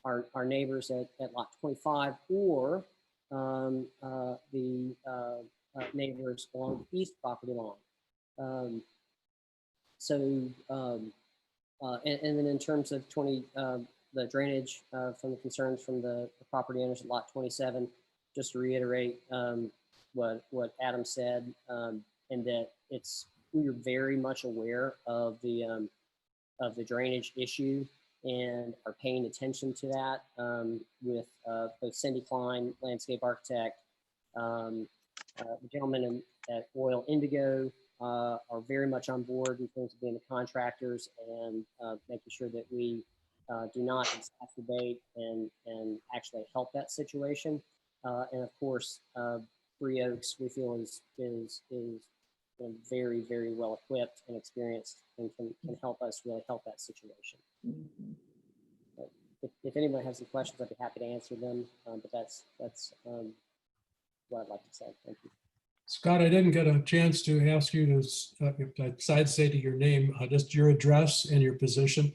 our neighbors at lot 25 or the neighbors along the east property line. And then in terms of the drainage from the concerns from the property owners at lot 27, just to reiterate what Adam said, and that we are very much aware of the drainage issue and are paying attention to that with both Cindy Klein, landscape architect, the gentleman at Royal Indigo are very much on board in terms of being the contractors and making sure that we do not exacerbate and actually help that situation. And of course, Three Oaks we feel is very, very well equipped and experienced and can help us really help that situation. But if anyone has some questions, I'd be happy to answer them. But that's what I'd like to say. Thank you. Scott, I didn't get a chance to ask you to say to your name, just your address and your position.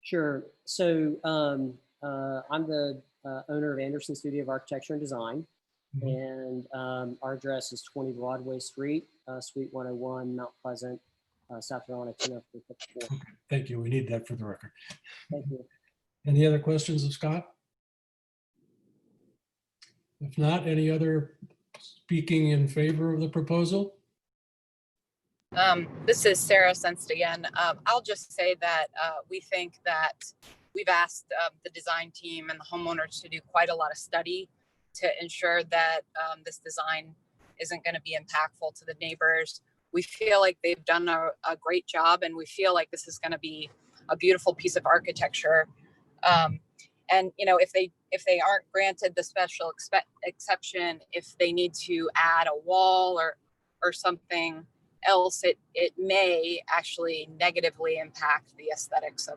Sure. So I'm the owner of Anderson Studio of Architecture and Design. And our address is 20 Broadway Street, Suite 101, Mount Pleasant, South Carolina 10354. Okay, thank you. We need that for the record. Thank you. Any other questions of Scott? If not, any other speaking in favor of the proposal? This is Sarah Senst again. I'll just say that we think that we've asked the design team and the homeowners to do quite a lot of study to ensure that this design isn't going to be impactful to the neighbors. We feel like they've done a great job, and we feel like this is going to be a beautiful piece of architecture. And you know, if they aren't granted the special exception, if they need to add a wall or something else, it may actually negatively impact the aesthetics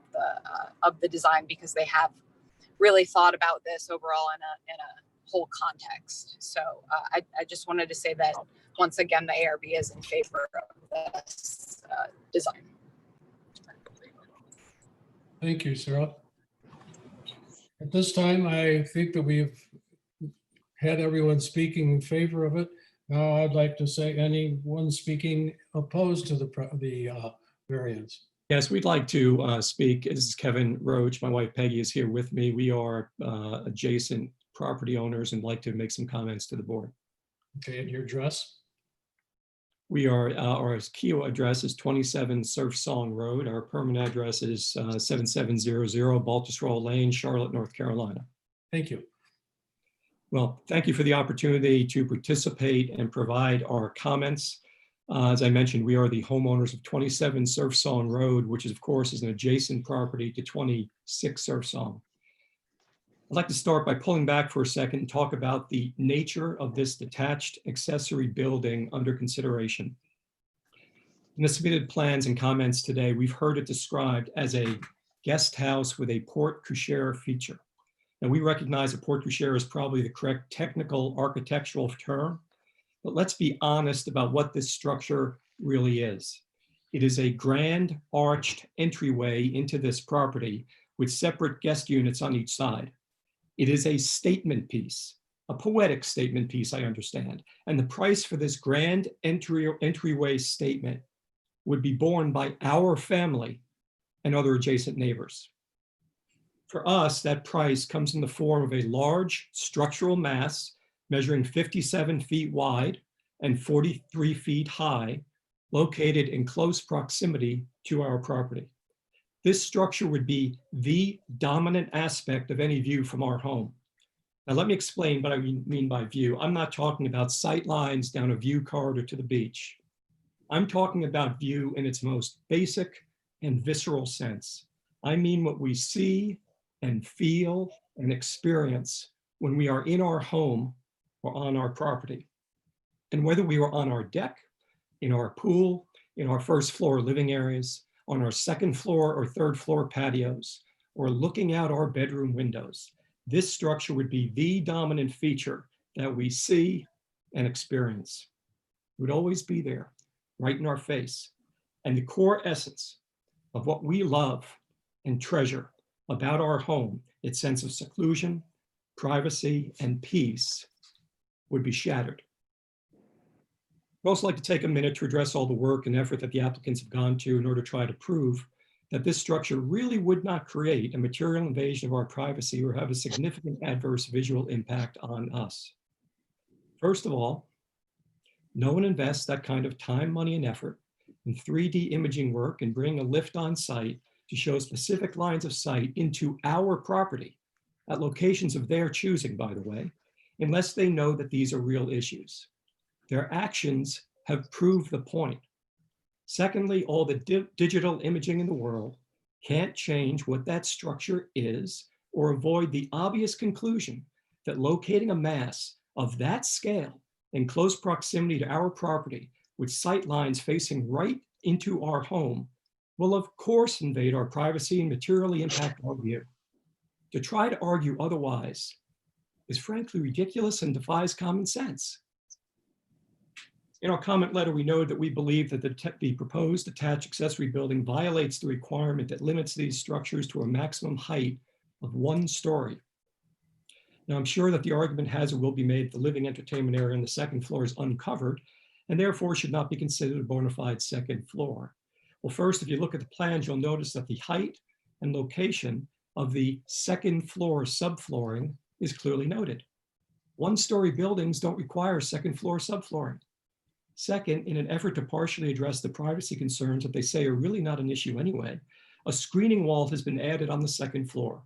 of the design, because they have really thought about this overall in a whole context. So I just wanted to say that once again, the ARB is in favor of this design. Thank you, Sarah. At this time, I think that we've had everyone speaking in favor of it. Now I'd like to say anyone speaking opposed to the variance. Yes, we'd like to speak. This is Kevin Roach. My wife Peggy is here with me. We are adjacent property owners and like to make some comments to the board. Okay, and your address? We are, our Kiowa address is 27 Surf Song Road. Our permanent address is 7700 Baltusrol Lane, Charlotte, North Carolina. Thank you. Well, thank you for the opportunity to participate and provide our comments. As I mentioned, we are the homeowners of 27 Surf Song Road, which is, of course, is an adjacent property to 26 Surf Song. I'd like to start by pulling back for a second and talk about the nature of this detached accessory building under consideration. In the submitted plans and comments today, we've heard it described as a guest house with a porte cochere feature. Now, we recognize that porte cochere is probably the correct technical architectural term, but let's be honest about what this structure really is. It is a grand arched entryway into this property with separate guest units on each side. It is a statement piece, a poetic statement piece, I understand. And the price for this grand entryway statement would be borne by our family and other adjacent neighbors. For us, that price comes in the form of a large structural mass measuring 57 feet wide and 43 feet high, located in close proximity to our property. This structure would be the dominant aspect of any view from our home. Now, let me explain what I mean by view. I'm not talking about sight lines down a view corridor to the beach. I'm talking about view in its most basic and visceral sense. I mean what we see and feel and experience when we are in our home or on our property. And whether we were on our deck, in our pool, in our first floor living areas, on our second floor or third floor patios, or looking out our bedroom windows, this structure would be the dominant feature that we see and experience. It would always be there, right in our face. And the core essence of what we love and treasure about our home, its sense of seclusion, privacy, and peace, would be shattered. I'd also like to take a minute to address all the work and effort that the applicants have gone to in order to try to prove that this structure really would not create a material invasion of our privacy or have a significant adverse visual impact on us. First of all, no one invests that kind of time, money, and effort in 3D imaging work and bring a lift on site to show specific lines of sight into our property at locations of their choosing, by the way, unless they know that these are real issues. Their actions have proved the point. Secondly, all the digital imaging in the world can't change what that structure is or avoid the obvious conclusion that locating a mass of that scale in close proximity to our property with sight lines facing right into our home will of course invade our privacy and materially impact our view. To try to argue otherwise is frankly ridiculous and defies common sense. In our comment letter, we noted that we believe that the proposed attached accessory building violates the requirement that limits these structures to a maximum height of 1 story. Now, I'm sure that the argument has or will be made the living entertainment area on the 2nd floor is uncovered and therefore should not be considered a bona fide 2nd floor. Well, first, if you look at the plans, you'll notice that the height and location of the 2nd floor subflooring is clearly noted. 1-story buildings don't require 2nd floor subflooring. Second, in an effort to partially address the privacy concerns that they say are really not an issue anyway, a screening wall has been added on the 2nd floor.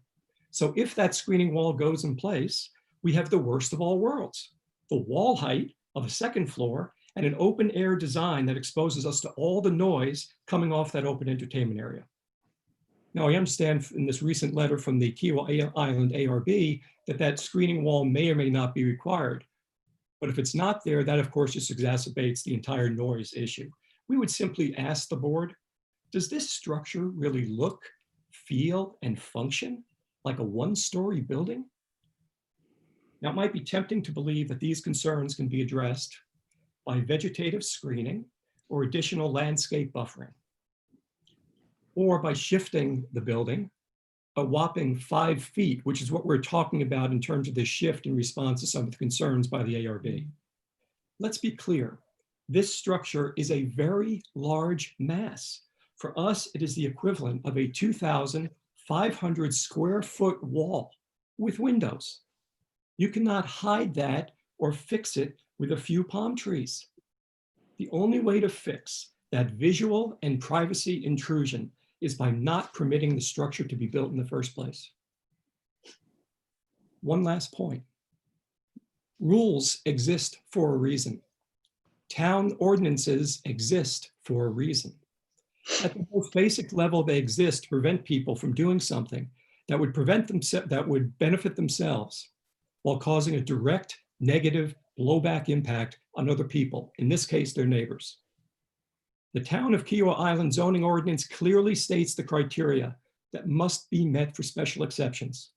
So if that screening wall goes in place, we have the worst of all worlds. The wall height of a 2nd floor and an open air design that exposes us to all the noise coming off that open entertainment area. Now, I understand in this recent letter from the Kiowa Island ARB that screening wall may or may not be required. But if it's not there, that of course just exacerbates the entire noise issue. We would simply ask the board, does this structure really look, feel, and function like a 1-story building? Now, it might be tempting to believe that these concerns can be addressed by vegetative screening or additional landscape buffering, or by shifting the building a whopping 5 feet, which is what we're talking about in terms of this shift in response to some of the concerns by the ARB. Let's be clear, this structure is a very large mass. For us, it is the equivalent of a 2,500 square foot wall with windows. You cannot hide that or fix it with a few palm trees. The only way to fix that visual and privacy intrusion is by not permitting the structure to be built in the first place. One last point. Rules exist for a reason. Town ordinances exist for a reason. At the most basic level, they exist to prevent people from doing something that would benefit themselves while causing a direct negative blowback impact on other people, in this case, their neighbors. The Town of Kiowa Island zoning ordinance clearly states the criteria that must be met for special exceptions.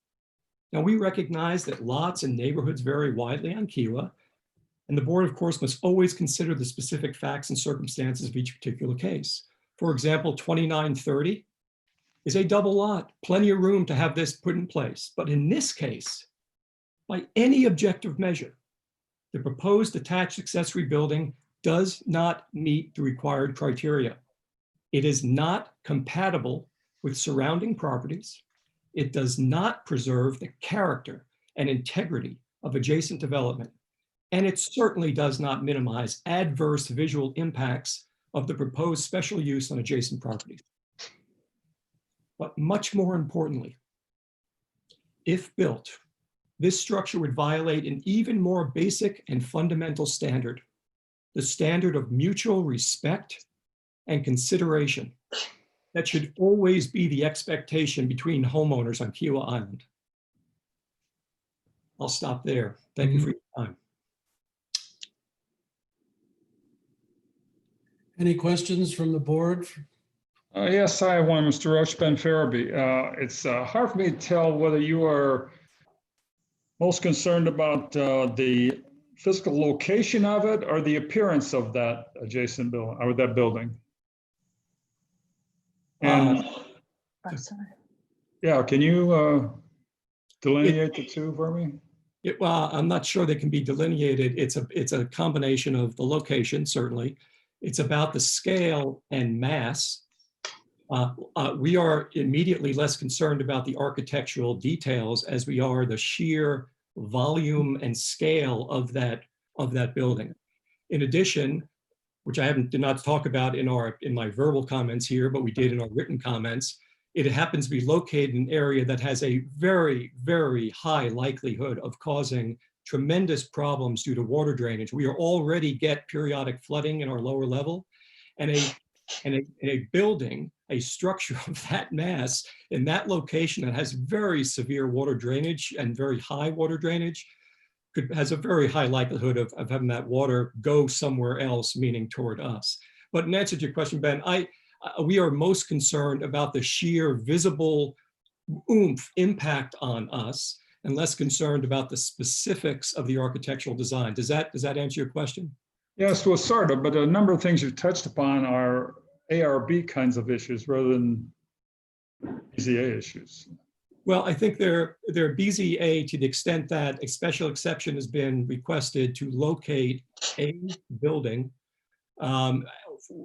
Now, we recognize that lots and neighborhoods vary widely on Kiowa, and the board, of course, must always consider the specific facts and circumstances of each particular case. For example, 2930 is a double lot, plenty of room to have this put in place. But in this case, by any objective measure, the proposed attached accessory building does not meet the required criteria. It is not compatible with surrounding properties. It does not preserve the character and integrity of adjacent development. And it certainly does not minimize adverse visual impacts of the proposed special use on adjacent properties. But much more importantly, if built, this structure would violate an even more basic and fundamental standard, the standard of mutual respect and consideration that should always be the expectation between homeowners on Kiowa Island. I'll stop there. Thank you for your time. Any questions from the board? Yes, I have one, Mr. Roach, Ben Farabee. It's hard for me to tell whether you are most concerned about the physical location of it or the appearance of that adjacent building or that building. And yeah, can you delineate the two for me? Well, I'm not sure they can be delineated. It's a combination of the location, certainly. It's about the scale and mass. We are immediately less concerned about the architectural details as we are the sheer volume and scale of that building. In addition, which I did not talk about in my verbal comments here, but we did in our written comments, it happens to be located in an area that has a very, very high likelihood of causing tremendous problems due to water drainage. We already get periodic flooding in our lower level, and a building, a structure of that mass in that location that has very severe water drainage and very high water drainage has a very high likelihood of having that water go somewhere else, meaning toward us. But in answer to your question, Ben, we are most concerned about the sheer visible oomph impact on us and less concerned about the specifics of the architectural design. Does that answer your question? Yes, well, sort of, but a number of things you've touched upon are ARB kinds of issues rather than BZA issues. Well, I think they're BZA to the extent that a special exception has been requested to locate a building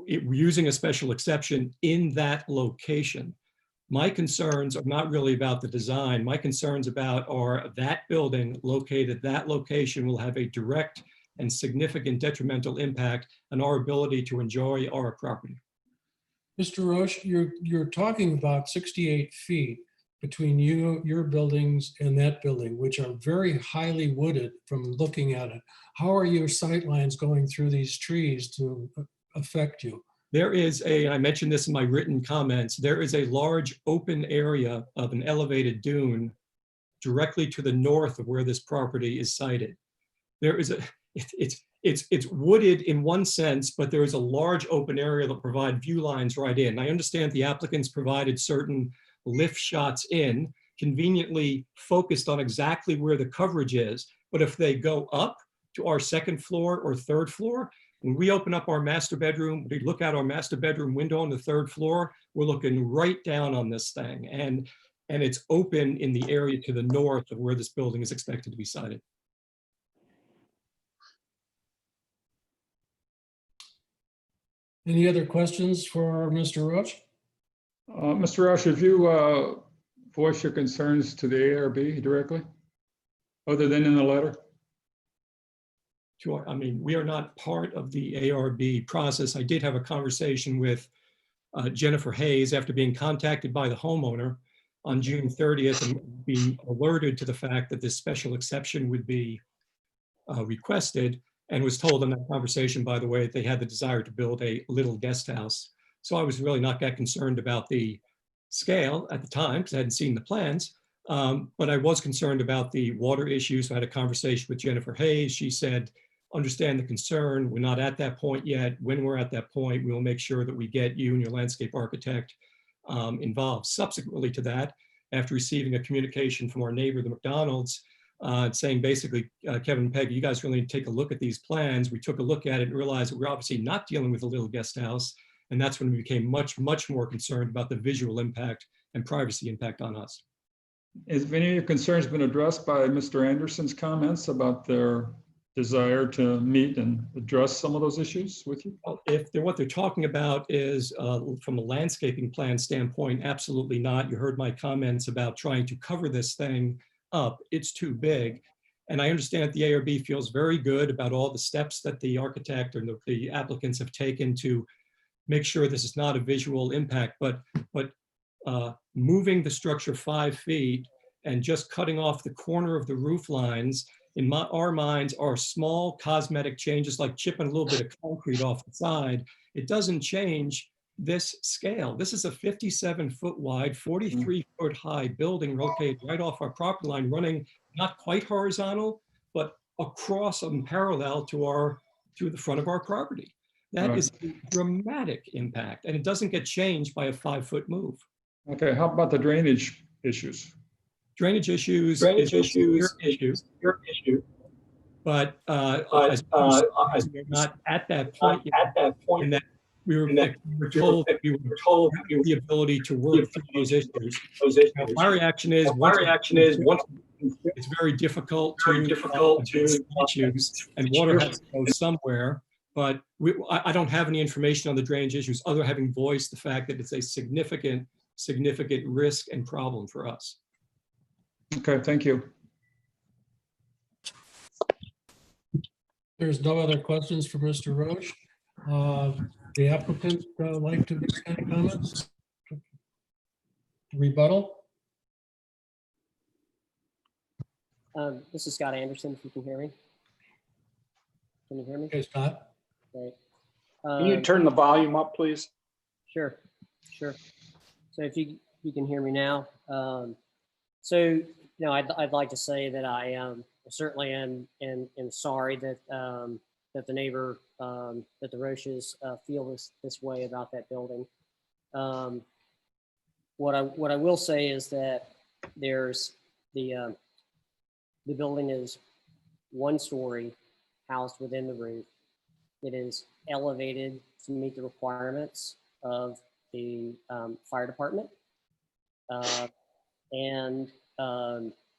using a special exception in that location. My concerns are not really about the design. My concerns are that building located that location will have a direct and significant detrimental impact on our ability to enjoy our property. Mr. Roche, you're talking about 68 feet between your buildings and that building, which are very highly wooded from looking at it. How are your sight lines going through these trees to affect you? There is I mentioned this in my written comments, there is a large open area of an elevated dune directly to the north of where this property is sited. There is it's wooded in one sense, but there is a large open area that provide view lines right in. I understand the applicants provided certain lift shots in, conveniently focused on exactly where the coverage is. But if they go up to our second floor or third floor, when we open up our master bedroom, we look out our master bedroom window on the third floor, we're looking right down on this thing. And it's open in the area to the north of where this building is expected to be sited. Any other questions for Mr. Roche? Mr. Roche, have you voiced your concerns to the ARB directly, other than in the letter? Sure. I mean, we are not part of the ARB process. I did have a conversation with Jennifer Hayes after being contacted by the homeowner on June 30th and being alerted to the fact that this special exception would be requested, and was told in that conversation, by the way, that they had the desire to build a little guest house. So I was really not that concerned about the scale at the time because I hadn't seen the plans. But I was concerned about the water issues. So I had a conversation with Jennifer Hayes. She said, understand the concern. We're not at that point yet. When we're at that point, we'll make sure that we get you and your landscape architect involved. Subsequently to that, after receiving a communication from our neighbor, the McDonald's, saying basically, Kevin and Peggy, you guys really need to take a look at these plans. We took a look at it and realized that we're obviously not dealing with a little guest house. And that's when we became much, much more concerned about the visual impact and privacy impact on us. Has any of your concerns been addressed by Mr. Anderson's comments about their desire to meet and address some of those issues with you? Well, if what they're talking about is from a landscaping plan standpoint, absolutely not. You heard my comments about trying to cover this thing up. It's too big. And I understand that the ARB feels very good about all the steps that the architect or the applicants have taken to make sure this is not a visual impact, but moving the structure 5 feet and just cutting off the corner of the roof lines, in our minds, are small cosmetic changes like chipping a little bit of concrete off the side. It doesn't change this scale. This is a 57-foot wide, 43-foot high building located right off our property line, running not quite horizontal, but across and parallel to the front of our property. That is a dramatic impact, and it doesn't get changed by a 5-foot move. Okay, how about the drainage issues? Drainage issues is your issue. But as we're not at that point yet, and that we were told we have the ability to work through those issues. Now, my reaction is it's very difficult to issues, and water has to go somewhere. But I don't have any information on the drainage issues other than having voiced the fact that it's a significant risk and problem for us. Okay, thank you. There's no other questions for Mr. Roche. The applicant like to make any comments? Rebuttal? This is Scott Anderson, if you can hear me. Can you hear me? Okay, Scott. Great. Can you turn the volume up, please? Sure. So if you can hear me now. So, I'd like to say that I certainly am sorry that that the neighbor, that the Roches feel this way about that building. What I will say is that there's the building is 1 story housed within the roof. It is elevated to meet the requirements of the fire department, and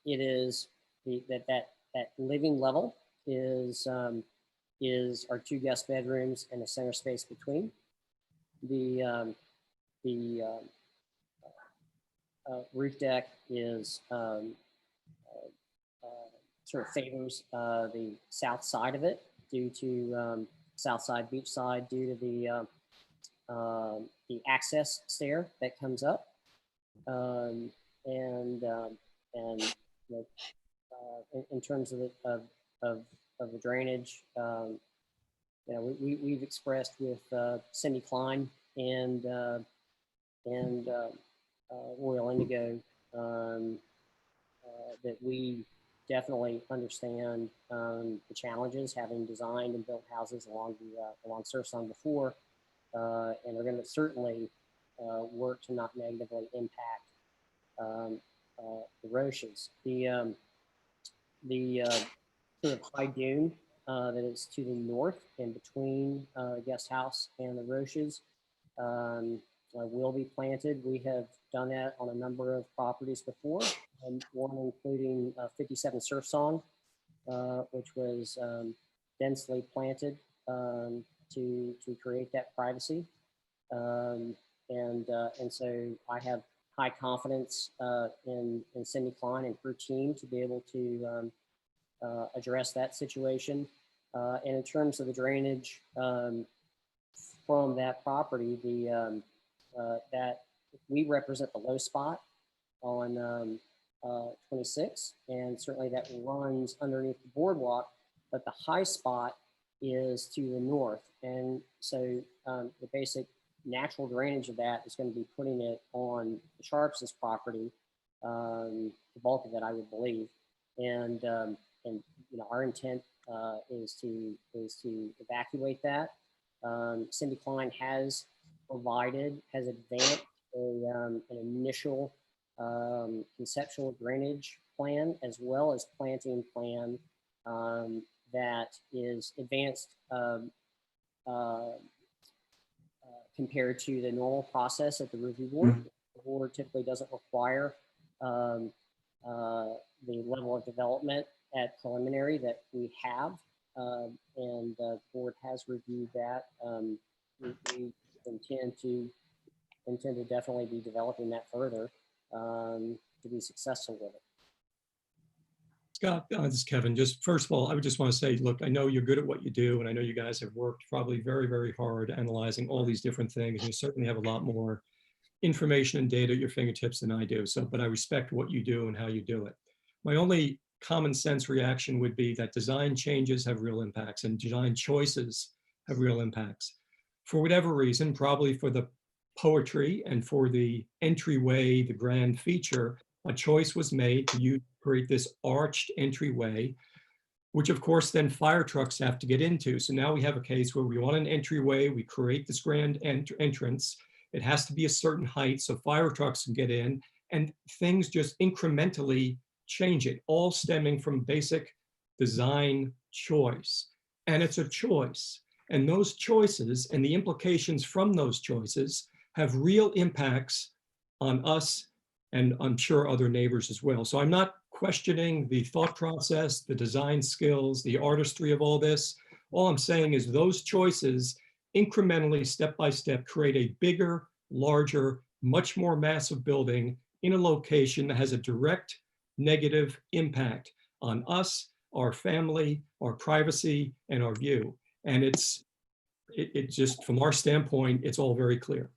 it is that living level is our 2 guest bedrooms and a center space between. The roof deck is sort of favors the south side of it due to south side, beach side, due to the access stair that comes up, and in terms of the drainage, you know, we've expressed with Cindy Klein and Royal Indigo that we definitely understand the challenges having designed and built houses along Surfside before, and are going to certainly work to not negatively impact the Roches. The sort of high dune that is to the north and between the guest house and the Roches will be planted. We have done that on a number of properties before, one including 57 Surf Song, which was densely planted to create that privacy. And so I have high confidence in Cindy Klein and her team to be able to address that situation. And in terms of the drainage from that property, that we represent the low spot on 26, and certainly that runs underneath the boardwalk, but the high spot is to the north. And so the basic natural drainage of that is going to be putting it on the Sharps' property, the bulk of it, I would believe. And you know, our intent is to evacuate that. Cindy Klein has advanced an initial conceptual drainage plan as well as planting plan that is advanced compared to the normal process at the review board. The board typically doesn't require the level of development at preliminary that we have, and the board has reviewed that. We intend to definitely be developing that further to be successful with it. Scott, this is Kevin. Just first of all, I would just want to say, look, I know you're good at what you do, and I know you guys have worked probably very, very hard analyzing all these different things. And you certainly have a lot more information and data at your fingertips than I do. So, but I respect what you do and how you do it. My only common sense reaction would be that design changes have real impacts and design choices have real impacts. For whatever reason, probably for the poetry and for the entryway, the grand feature, a choice was made to create this arched entryway, which of course then fire trucks have to get into. So now we have a case where we want an entryway, we create this grand entrance. It has to be a certain height so fire trucks can get in, and things just incrementally change it, all stemming from basic design choice. And it's a choice. And those choices and the implications from those choices have real impacts on us and I'm sure other neighbors as well. So I'm not questioning the thought process, the design skills, the artistry of all this. All I'm saying is those choices incrementally, step by step, create a bigger, larger, much more massive building in a location that has a direct negative impact on us, our family, our privacy, and our view. And it just, from our standpoint, it's all very clear.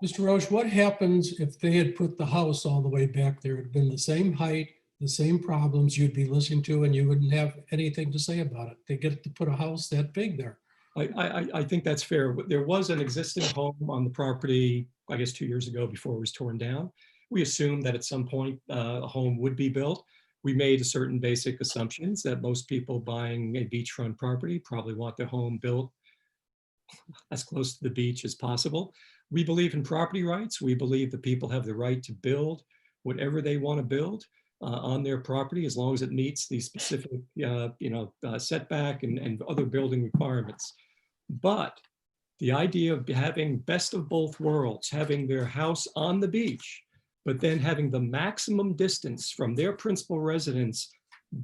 Mr. Roche, what happens if they had put the house all the way back there? It had been the same height, the same problems you'd be listening to, and you wouldn't have anything to say about it. They get to put a house that big there. I think that's fair. There was an existing home on the property, I guess 2 years ago before it was torn down. We assumed that at some point a home would be built. we made certain basic assumptions that most people buying a beachfront property probably want their home built as close to the beach as possible. We believe in property rights. We believe that people have the right to build whatever they want to build on their property, as long as it meets the specific setback and other building requirements. But the idea of having best of both worlds, having their house on the beach, but then having the maximum distance from their principal residence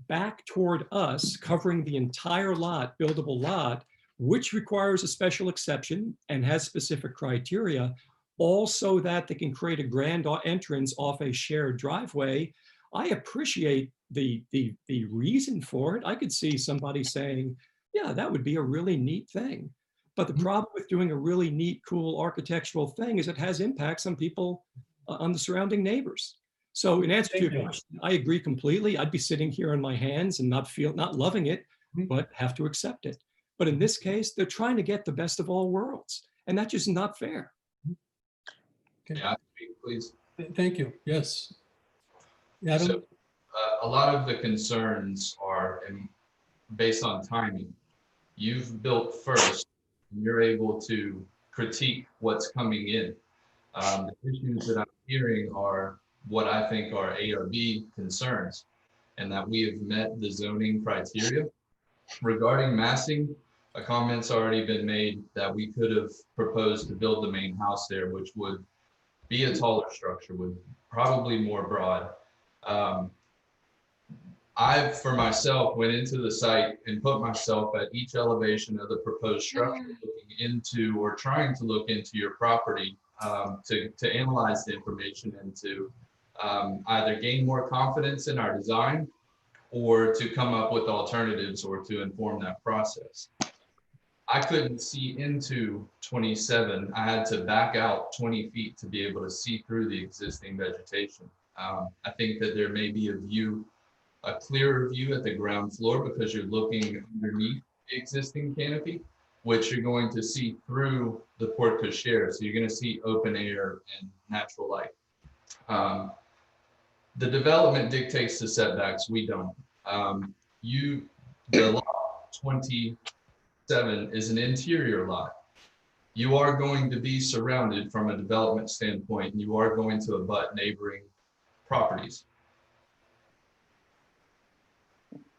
back toward us, covering the entire lot, buildable lot, which requires a special exception and has specific criteria, all so that they can create a grand entrance off a shared driveway. I appreciate the reason for it. I could see somebody saying, yeah, that would be a really neat thing. But the problem with doing a really neat, cool architectural thing is it has impacts on people, on the surrounding neighbors. So in answer to your question, I agree completely. I'd be sitting here on my hands and not loving it, but have to accept it. But in this case, they're trying to get the best of all worlds, and that's just not fair. Okay. Yeah, please. Thank you. Yes. Adam? So, a lot of the concerns are based on timing. You've built first, and you're able to critique what's coming in. The issues that I'm hearing are what I think are A or B concerns, and that we have met the zoning criteria. Regarding massing, a comment's already been made that we could have proposed to build the main house there, which would be a taller structure, would probably more broad. I, for myself, went into the site and put myself at each elevation of the proposed structure, looking into or trying to look into your property to analyze the information and to either gain more confidence in our design or to come up with alternatives or to inform that process. I couldn't see into 27. I had to back out 20 feet to be able to see through the existing vegetation. I think that there may be a clearer view at the ground floor because you're looking underneath the existing canopy, which you're going to see through the porte cochere. So you're going to see open air and natural light. The development dictates the setbacks. We don't. The lot 27 is an interior lot. You are going to be surrounded from a development standpoint, and you are going to abut neighboring properties.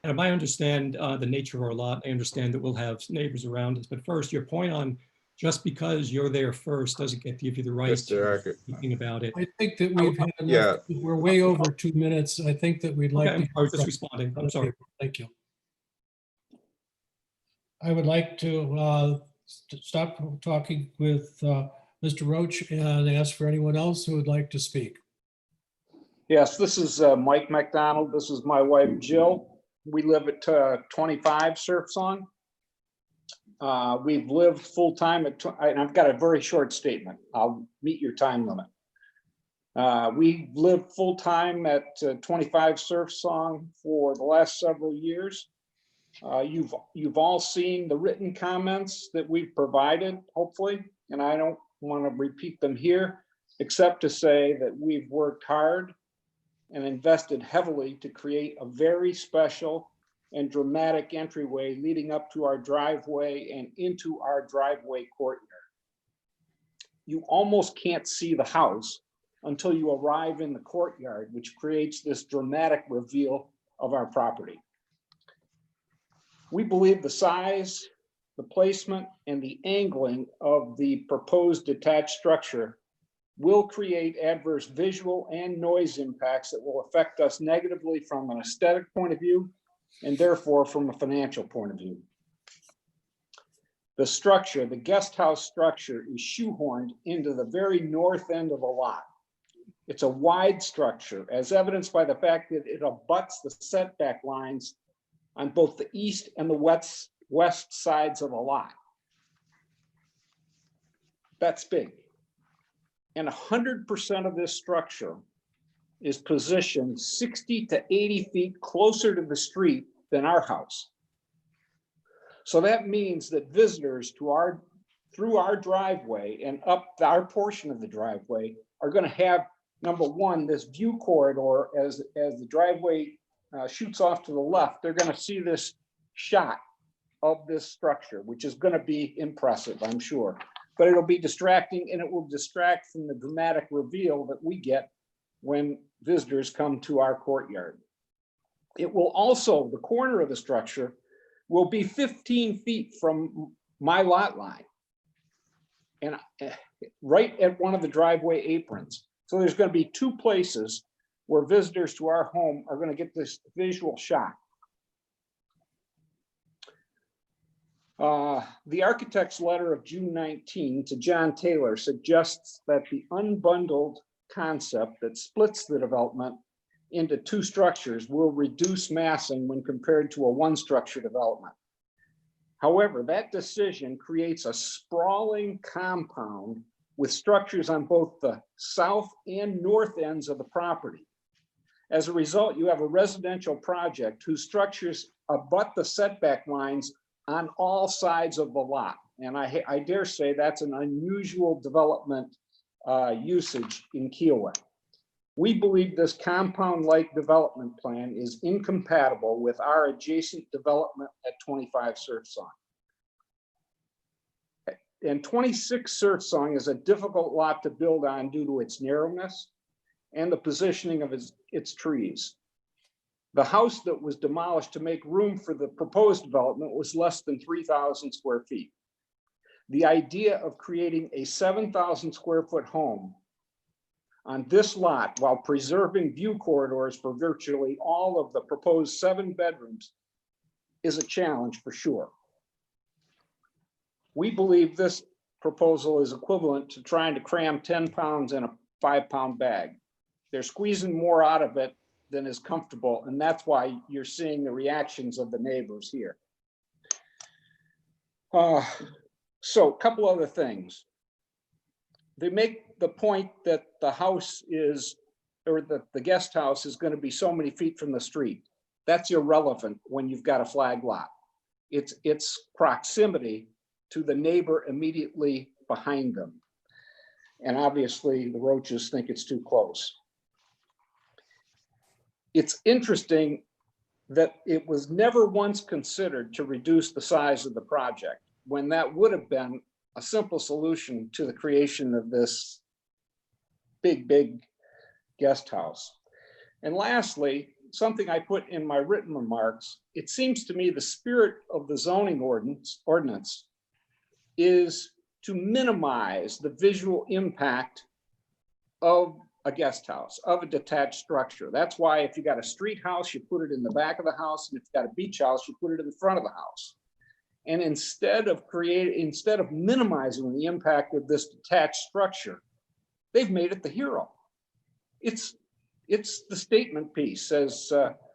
And I understand the nature of our lot. I understand that we'll have neighbors around us. But first, your point on just because you're there first doesn't give you the right to thinking about it. I think that we've had enough. We're way over 2 minutes. I think that we'd like to. I was just responding. I'm sorry. Thank you. I would like to stop talking with Mr. Roach and ask for anyone else who would like to speak. Yes, this is Mike McDonald. This is my wife, Jill. We live at 25 Surf Song. We've lived full-time and I've got a very short statement. I'll meet your time limit. We've lived full-time at 25 Surf Song for the last several years. You've all seen the written comments that we've provided, hopefully, and I don't want to repeat them here, except to say that we've worked hard and invested heavily to create a very special and dramatic entryway leading up to our driveway and into our driveway courtyard. You almost can't see the house until you arrive in the courtyard, which creates this dramatic reveal of our property. We believe the size, the placement, and the angling of the proposed detached structure will create adverse visual and noise impacts that will affect us negatively from an aesthetic point of view and therefore from a financial point of view. The structure, the guest house structure, is shoehorned into the very north end of the lot. It's a wide structure, as evidenced by the fact that it abuts the setback lines on both the east and the west sides of the lot. That's big. And 100% of this structure is positioned 60 to 80 feet closer to the street than our house. So that means that visitors through our driveway and up our portion of the driveway are going to have, number one, this view corridor as the driveway shoots off to the left, they're going to see this shot of this structure, which is going to be impressive, I'm sure. But it'll be distracting, and it will distract from the dramatic reveal that we get when visitors come to our courtyard. It will also, the corner of the structure will be 15 feet from my lot line, and right at one of the driveway aprons. So there's going to be two places where visitors to our home are going to get this visual shot. The architect's letter of June 19 to John Taylor suggests that the unbundled concept that splits the development into two structures will reduce massing when compared to a one structure development. However, that decision creates a sprawling compound with structures on both the south and north ends of the property. As a result, you have a residential project whose structures abut the setback lines on all sides of the lot. And I dare say that's an unusual development usage in Kiowah. We believe this compound-like development plan is incompatible with our adjacent development at 25 Surfsong. And 26 Surfsong is a difficult lot to build on due to its narrowness and the positioning of its trees. The house that was demolished to make room for the proposed development was less than 3,000 square feet. The idea of creating a 7,000 square foot home on this lot while preserving view corridors for virtually all of the proposed 7 bedrooms is a challenge for sure. We believe this proposal is equivalent to trying to cram 10 pounds in a 5-pound bag. They're squeezing more out of it than is comfortable, and that's why you're seeing the reactions of the neighbors here. So a couple other things. They make the point that the house is, or that the guest house is going to be so many feet from the street. That's irrelevant when you've got a flag lot. It's proximity to the neighbor immediately behind them. And obviously the Roaches think it's too close. It's interesting that it was never once considered to reduce the size of the project, when that would have been a simple solution to the creation of this big guest house. And lastly, something I put in my written remarks, it seems to me the spirit of the zoning ordinance is to minimize the visual impact of a guest house, of a detached structure. That's why if you got a street house, you put it in the back of the house, and if you got a beach house, you put it in the front of the house. And instead of minimizing the impact of this detached structure, they've made it the hero. It's the statement piece, as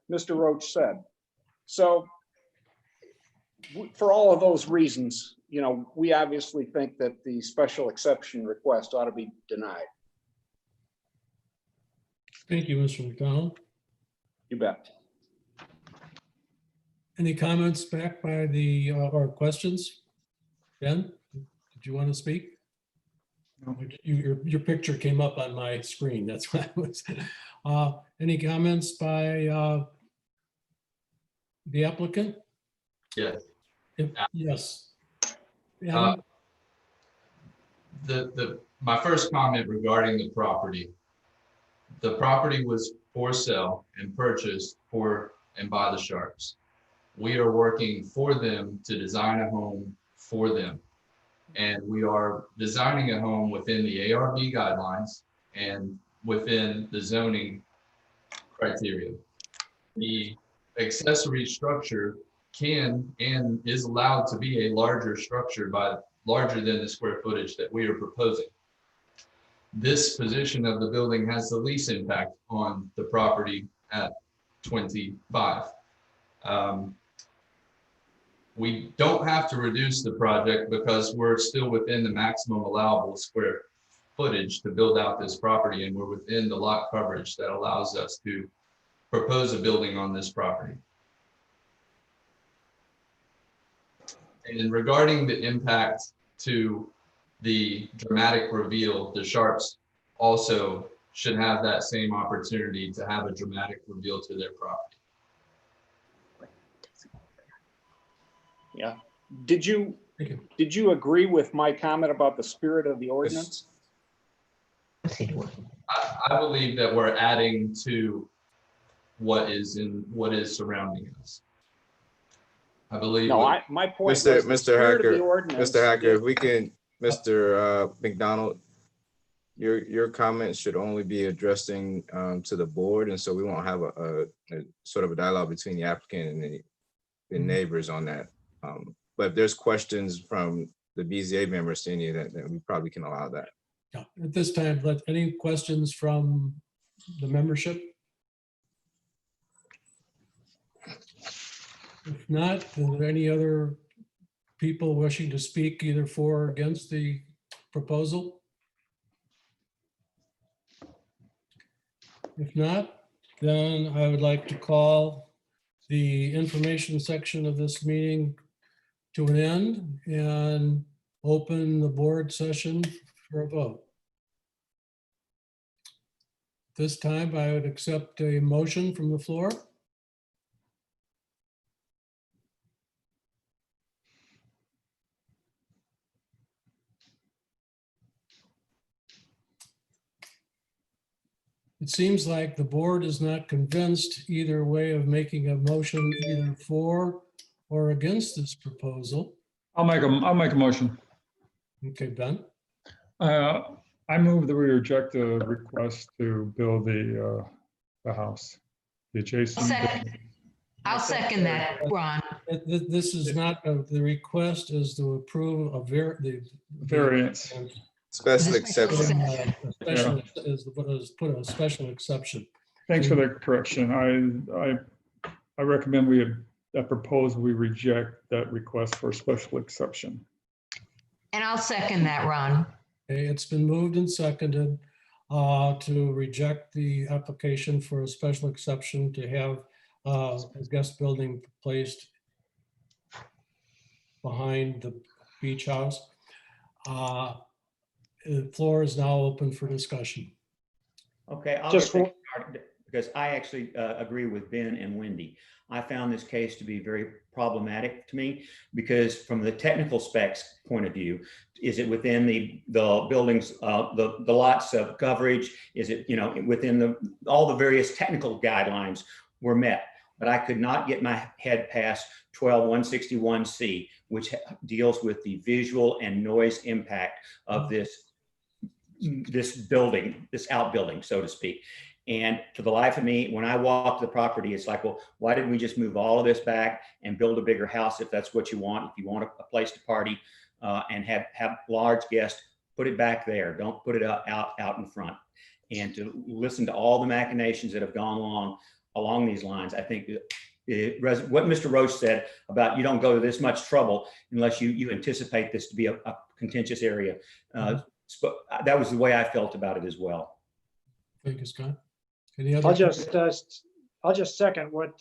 Mr. Roach said. So for all of those reasons, you know, we obviously think that the special exception request ought to be denied. Thank you, Mr. McDonald. You bet. Any comments back by the, or questions? Ben, did you want to speak? No. Your picture came up on my screen. That's why I was. Any comments by the applicant? Yes. Yes. My first comment regarding the property. The property was for sale and purchased for and by the Sharps. We are working for them to design a home for them. And we are designing a home within the ARB guidelines and within the zoning criteria. The accessory structure can and is allowed to be a larger structure larger than the square footage that we are proposing. This position of the building has the least impact on the property at 25. We don't have to reduce the project because we're still within the maximum allowable square footage to build out this property, and we're within the lot coverage that allows us to propose a building on this property. And regarding the impact to the dramatic reveal, the Sharps also should have that same opportunity to have a dramatic reveal to their property. Yeah. Did you agree with my comment about the spirit of the ordinance? I believe that we're adding to what is surrounding us. I believe. No, my point was Mr. the spirit of the Hacker, ordinance. Mr. Hacker, if we can, Mr. McDonald, your comments should only be addressing to the board, and so we won't have a sort of a dialogue between the applicant and the neighbors on that. But if there's questions from the BZA members to any of that, then we probably can allow that. Yeah, at this time, any questions from the membership? If not, are there any other people wishing to speak either for or against the proposal? If not, then I would like to call the information section of this meeting to an end and open the board session for a vote. This time I would accept a motion from the floor. It seems like the board is not convinced either way of making a motion either for or against this proposal. I'll make a motion. Okay, Ben. I move that we reject the request to build the house, the adjacent. I'll second that, Ron. This is not, the request is to approve the variance. Special exception. Special is what is put a special exception. Thanks for the correction. I recommend I propose we reject that request for a special exception. And I'll second that, Ron. Okay, it's been moved and seconded to reject the application for a special exception to have a guest building placed behind the beach house. The floor is now open for discussion. Okay, I'll Just just because I actually agree with Ben and Wendy. I found this case to be very problematic to me because from the technical specs point of view, is it within the buildings, the lots of coverage? Is it, within all the various technical guidelines were met? But I could not get my head past 12161C, which deals with the visual and noise impact of this building, this outbuilding, so to speak. And to the life of me, when I walk the property, it's like, well, why didn't we just move all of this back and build a bigger house if that's what you want? If you want a place to party and have large guests, put it back there. Don't put it out in front. And to listen to all the machinations that have gone along these lines, I think what Mr. Roche said about you don't go to this much trouble unless you anticipate this to be a contentious area. That was the way I felt about it as well. Thank you, Scott. Any other? I'll just second what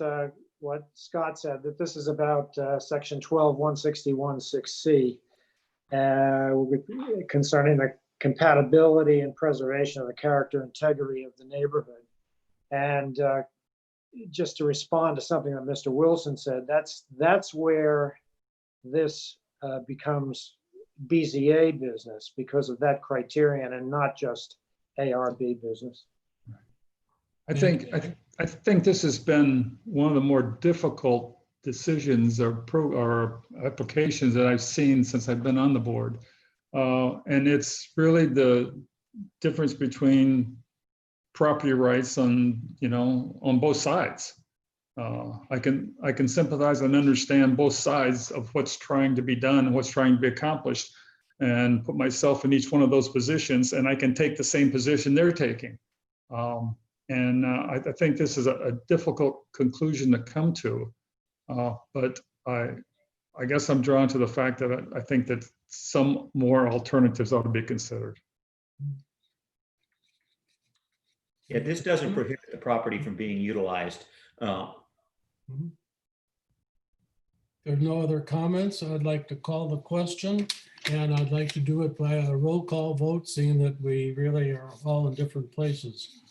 Scott said, that this is about section 12161(6)C concerning the compatibility and preservation of the character and integrity of the neighborhood. And just to respond to something that Mr. Wilson said, that's where this becomes BZA business because of that criterion and not just ARB business. I think this has been one of the more difficult decisions or applications that I've seen since I've been on the board. And it's really the difference between property rights on both sides. I can sympathize and understand both sides of what's trying to be done and what's trying to be accomplished and put myself in each one of those positions, and I can take the same position they're taking. I think this is a difficult conclusion to come to, but I guess I'm drawn to the fact that I think that some more alternatives ought to be considered. Yeah, this doesn't prohibit the property from being utilized. There are no other comments. I'd like to call the question, and I'd like to do it by a roll call vote, seeing that we really are all in different places.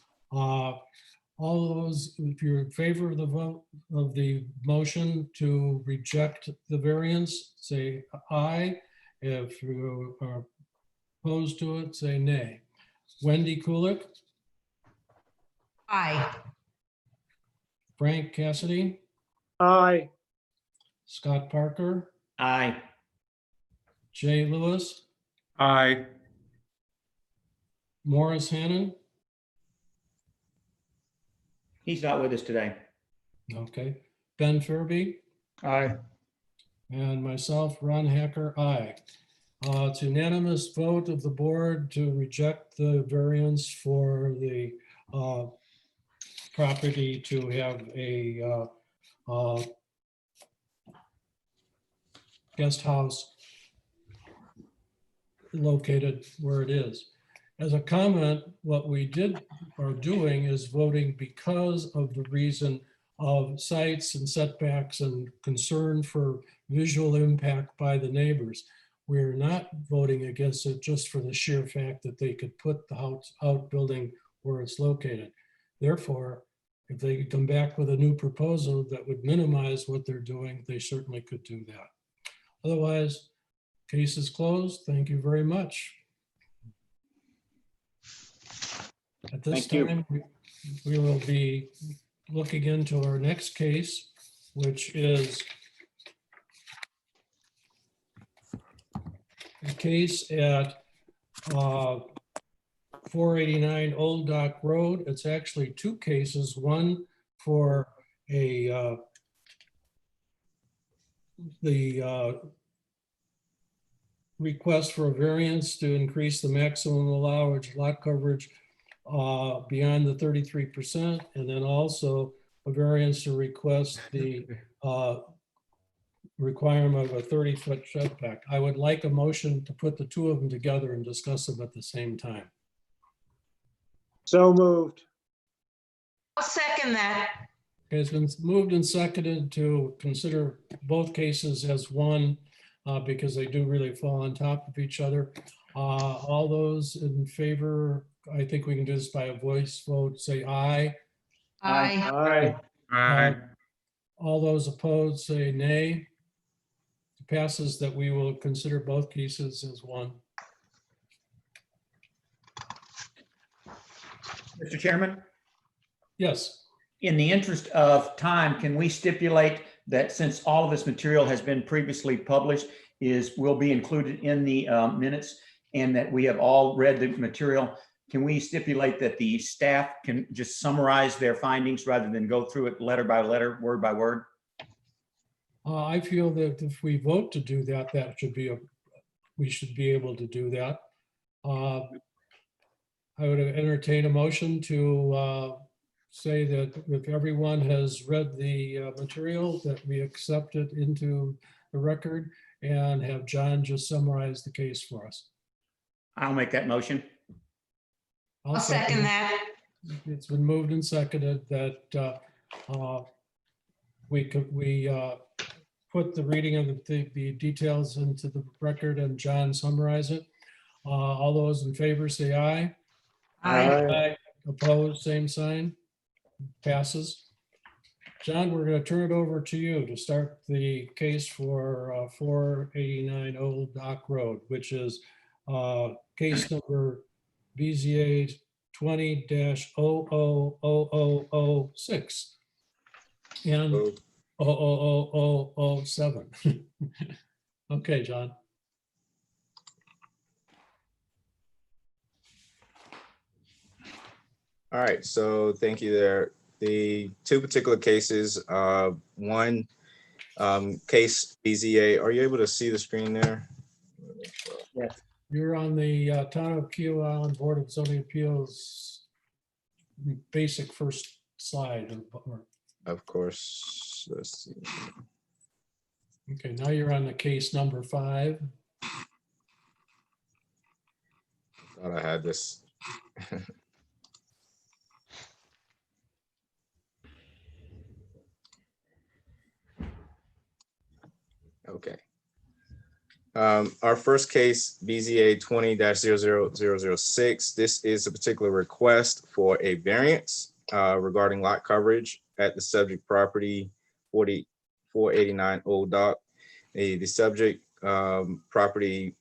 All those, if you're in favor of the vote of the motion to reject the variance, say aye. If you are opposed to it, say nay. Wendy Kulik, Aye. Frank Cassidy, Aye. Scott Parker, Aye. Jay Lewis, Aye. Morris Hannon. He's not with us today. Okay. Ben Ferbey. Aye. And myself, Ron Hacker, aye. It's unanimous vote of the board to reject the variance for the property to have a guest house located where it is. As a comment, what we are doing is voting because of the reason of sites and setbacks and concern for visual impact by the neighbors. We're not voting against it just for the sheer fact that they could put the outbuilding where it's located. Therefore, if they could come back with a new proposal that would minimize what they're doing, they certainly could do that. Otherwise, case is closed. Thank you very much. At this Thank you. time, we will be looking into our next case, which is a case at 489 Old Dock Road. It's actually two cases, one for the request for a variance to increase the maximum allowed lot coverage beyond the 33%, and then also a variance to request the requirement of a 30-foot setback. I would like a motion to put the two of them together and discuss them at the same time. So moved. I'll second that. Okay, it's been moved and seconded to consider both cases as one because they do really fall on top of each other. All those in favor, I think we can do this by a voice vote, say aye. Aye. Aye. All those opposed, say nay. It passes that we will consider both cases as one. Mr. Chairman, Yes. in the interest of time, can we stipulate that since all of this material has been previously published, will be included in the minutes, and that we have all read the material, can we stipulate that the staff can just summarize their findings rather than go through it letter by letter, word by word? I feel that if we vote to do that, we should be able to do that. I would entertain a motion to say that if everyone has read the material, that we accept it into the record and have John just summarize the case for us. I'll make that motion. I'll second that. It's been moved and seconded that we put the reading of the details into the record and John summarize it. All those in favor say aye. Aye. Opposed, same sign. Passes. John, we're going to turn it over to you to start the case for 489 Old Dock Road, which is case number BZA 20-000006 and 00007. Okay, John. All right, so thank you there. The two particular cases, one case BZA, are you able to see the screen there? Yes. You're on the Town of Kiowa Island Board of Zoning Appeals basic first slide. Of course, let's see. Okay, now you're on the case number 5. Thought I had this. Okay. Our first case, BZA 20-00006. This is a particular request for a variance regarding lot coverage at the subject property 489 Old Dock. The subject property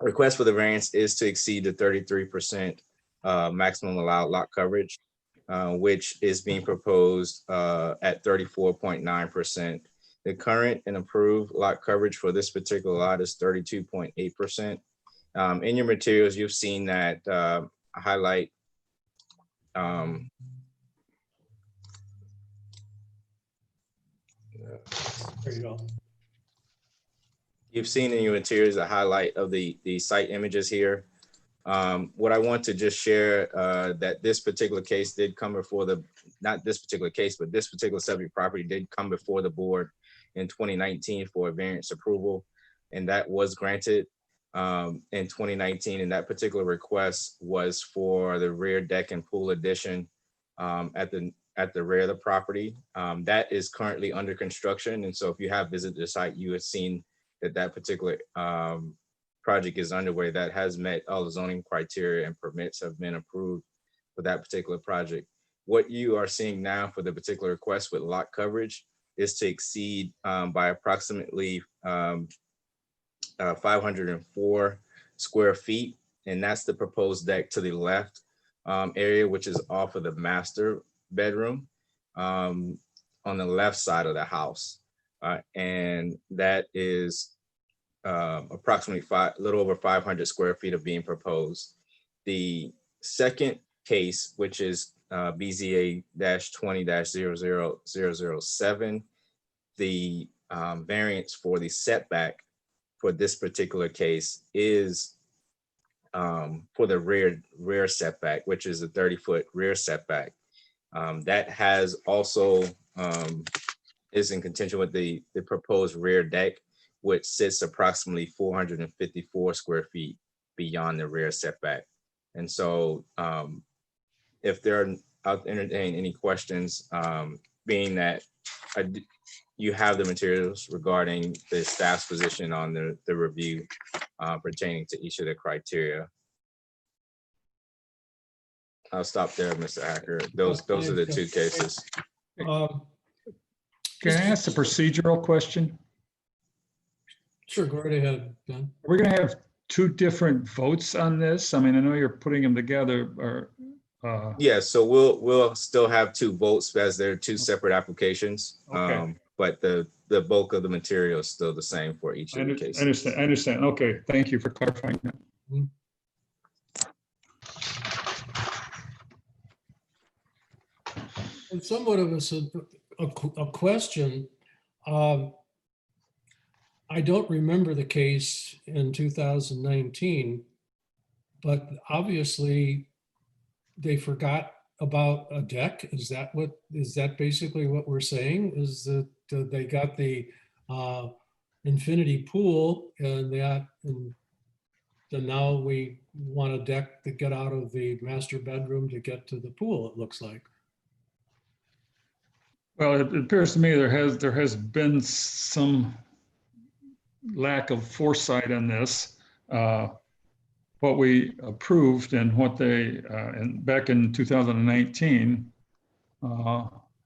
request for the variance is to exceed the 33% maximum allowed lot coverage, which is being proposed at 34.9%. The current and approved lot coverage for this particular lot is 32.8%. In your materials, you've seen that highlight There you go. you've seen in your materials a highlight of the site images here. What I want to just share that this particular case did come before the, not this particular case, but this particular subject property did come before the board in 2019 for a variance approval, and that was granted in 2019. And that particular request was for the rear deck and pool addition at the rear of the property. That is currently under construction. And so if you have visited the site, you have seen that that particular project is underway. That has met all the zoning criteria and permits have been approved for that particular project. What you are seeing now for the particular request with lot coverage is to exceed by approximately 504 square feet. And that's the proposed deck to the left area, which is off of the master bedroom on the left side of the house. And that is approximately a little over 500 square feet of being proposed. The second case, which is BZA-20-00007, the variance for the setback for this particular case is for the rear setback, which is a 30-foot rear setback. That has also is in contention with the proposed rear deck, which sits approximately 454 square feet beyond the rear setback. And so if there are, I'll entertain any questions, being that you have the materials regarding the staff's position on the review pertaining to each of the criteria. I'll stop there, Mr. Hacker. Those are the two cases. Can I ask a procedural question? Sure, go right ahead, Ben. We're going to have two different votes on this. I mean, I know you're putting them together, or yeah, so we'll still have two votes as they're two separate applications. Okay. But the bulk of the material is still the same for each of the cases. I understand. Okay, thank you for clarifying that. And somewhat of a question. I don't remember the case in 2019, but obviously they forgot about a deck. Is that basically what we're saying? Is that they got the infinity pool and now we want a deck to get out of the master bedroom to get to the pool, it looks like. Well, it appears to me there has been some lack of foresight in this. What we approved and what they, and back in 2019,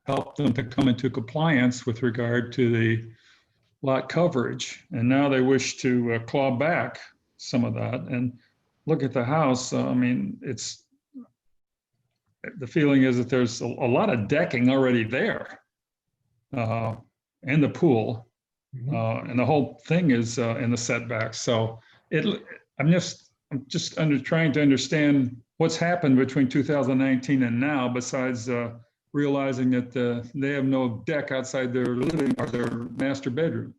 helped them to come into compliance with regard to the lot coverage. And now they wish to claw back some of that and look at the house. I mean, the feeling is that there's a lot of decking already there and the pool. And the whole thing is in the setback. So I'm just trying to understand what's happened between 2019 and now, besides realizing that they have no deck outside their living or their master bedroom.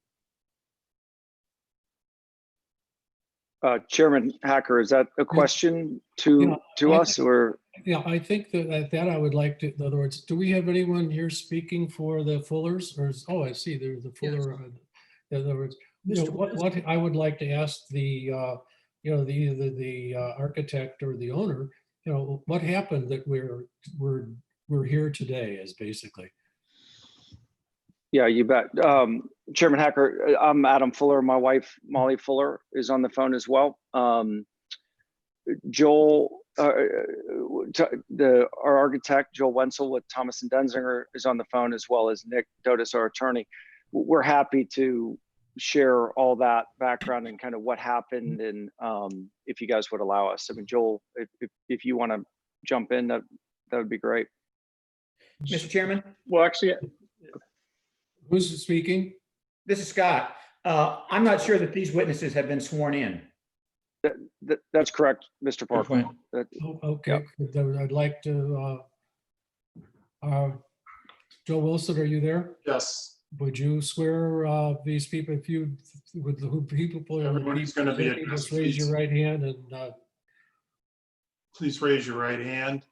Chairman Hacker, is that a question to us, or? Yeah, I think that I would like to, in other words, do we have anyone here speaking for the Fullers? Or oh, I see, there's the Fuller. In other words, what I would like to ask the either the architect or the owner, what happened that we're here today, is basically. Yeah, you bet. Chairman Hacker, I'm Adam Fuller. My wife, Molly Fuller, is on the phone as well. Joel Our architect, Joel Wenzel with Thomas and Denzinger, is on the phone, as well as Nick Dotis, our attorney. We're happy to share all that background and kind of what happened, and if you guys would allow us. I mean, Joel, if you want to jump in, that would be great. Mr. Chairman? Well, actually, who's speaking? This is Scott. I'm not sure that these witnesses have been sworn in. That's correct, Mr. Parker. Okay, I'd like to, Joe Wilson, are you there? Yes. Would you swear these people, if you, with who people? Everybody's going to be presenting, addressed. just raise your right hand and. Please raise your right hand.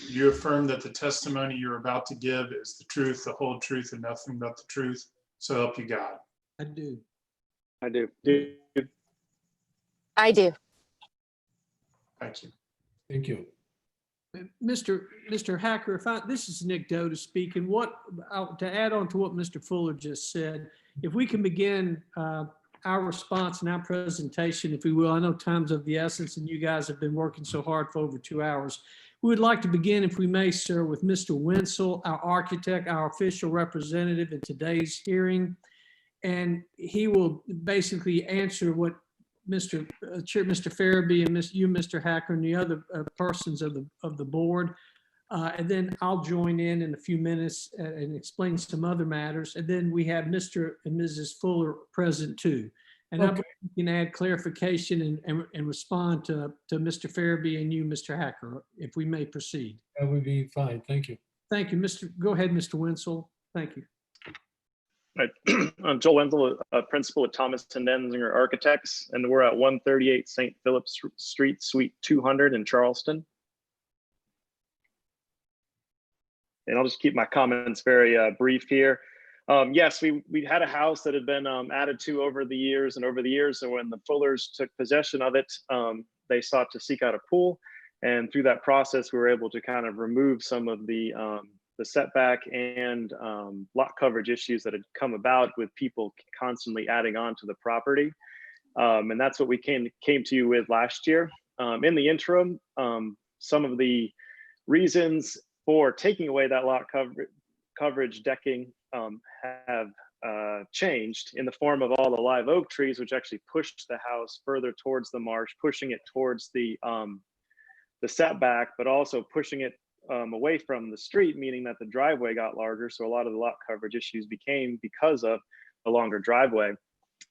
You affirm that the testimony you're about to give is the truth, the whole truth, and nothing but the truth. So help you God. I do. I do. I do. Thank you. Thank you. Mr. Hacker, this is Nick Dotis speaking. To add on to what Mr. Fuller just said, if we can begin our response and our presentation, if we will. I know time's of the essence and you guys have been working so hard for over 2 hours. We would like to begin, if we may, sir, with Mr. Wenzel, our architect, our official representative in today's hearing. And he will basically answer what Mr. Farabee and Mr. Hacker, and the other persons of the board. And then I'll join in a few minutes and explain some other matters. And then we have Mr. and Mrs. Fuller present too. And I believe we can add clarification and respond to Mr. Farabee and you, Mr. Hacker, if we may proceed. That would be fine. Thank you. Thank you, Go ahead, Mr. Wenzel. Thank you. Right. I'm Joel Wenzel, principal at Thomas and Denzinger Architects, and we're at 138 St. Philip's Street, Suite 200 in Charleston. And I'll just keep my comments very brief here. Yes, we had a house that had been added to over the years, and so when the Fullers took possession of it, they sought to seek out a pool, and through that process, we were able to kind of remove some of the setback and lot coverage issues that had come about with people constantly adding on to the property. And that's what we came to you with last year. In the interim, some of the reasons for taking away that lot coverage decking have changed in the form of all the live oak trees, which actually pushed the house further towards the marsh, pushing it towards the setback, but also pushing it away from the street, meaning that the driveway got larger. So a lot of the lot coverage issues became because of a longer driveway.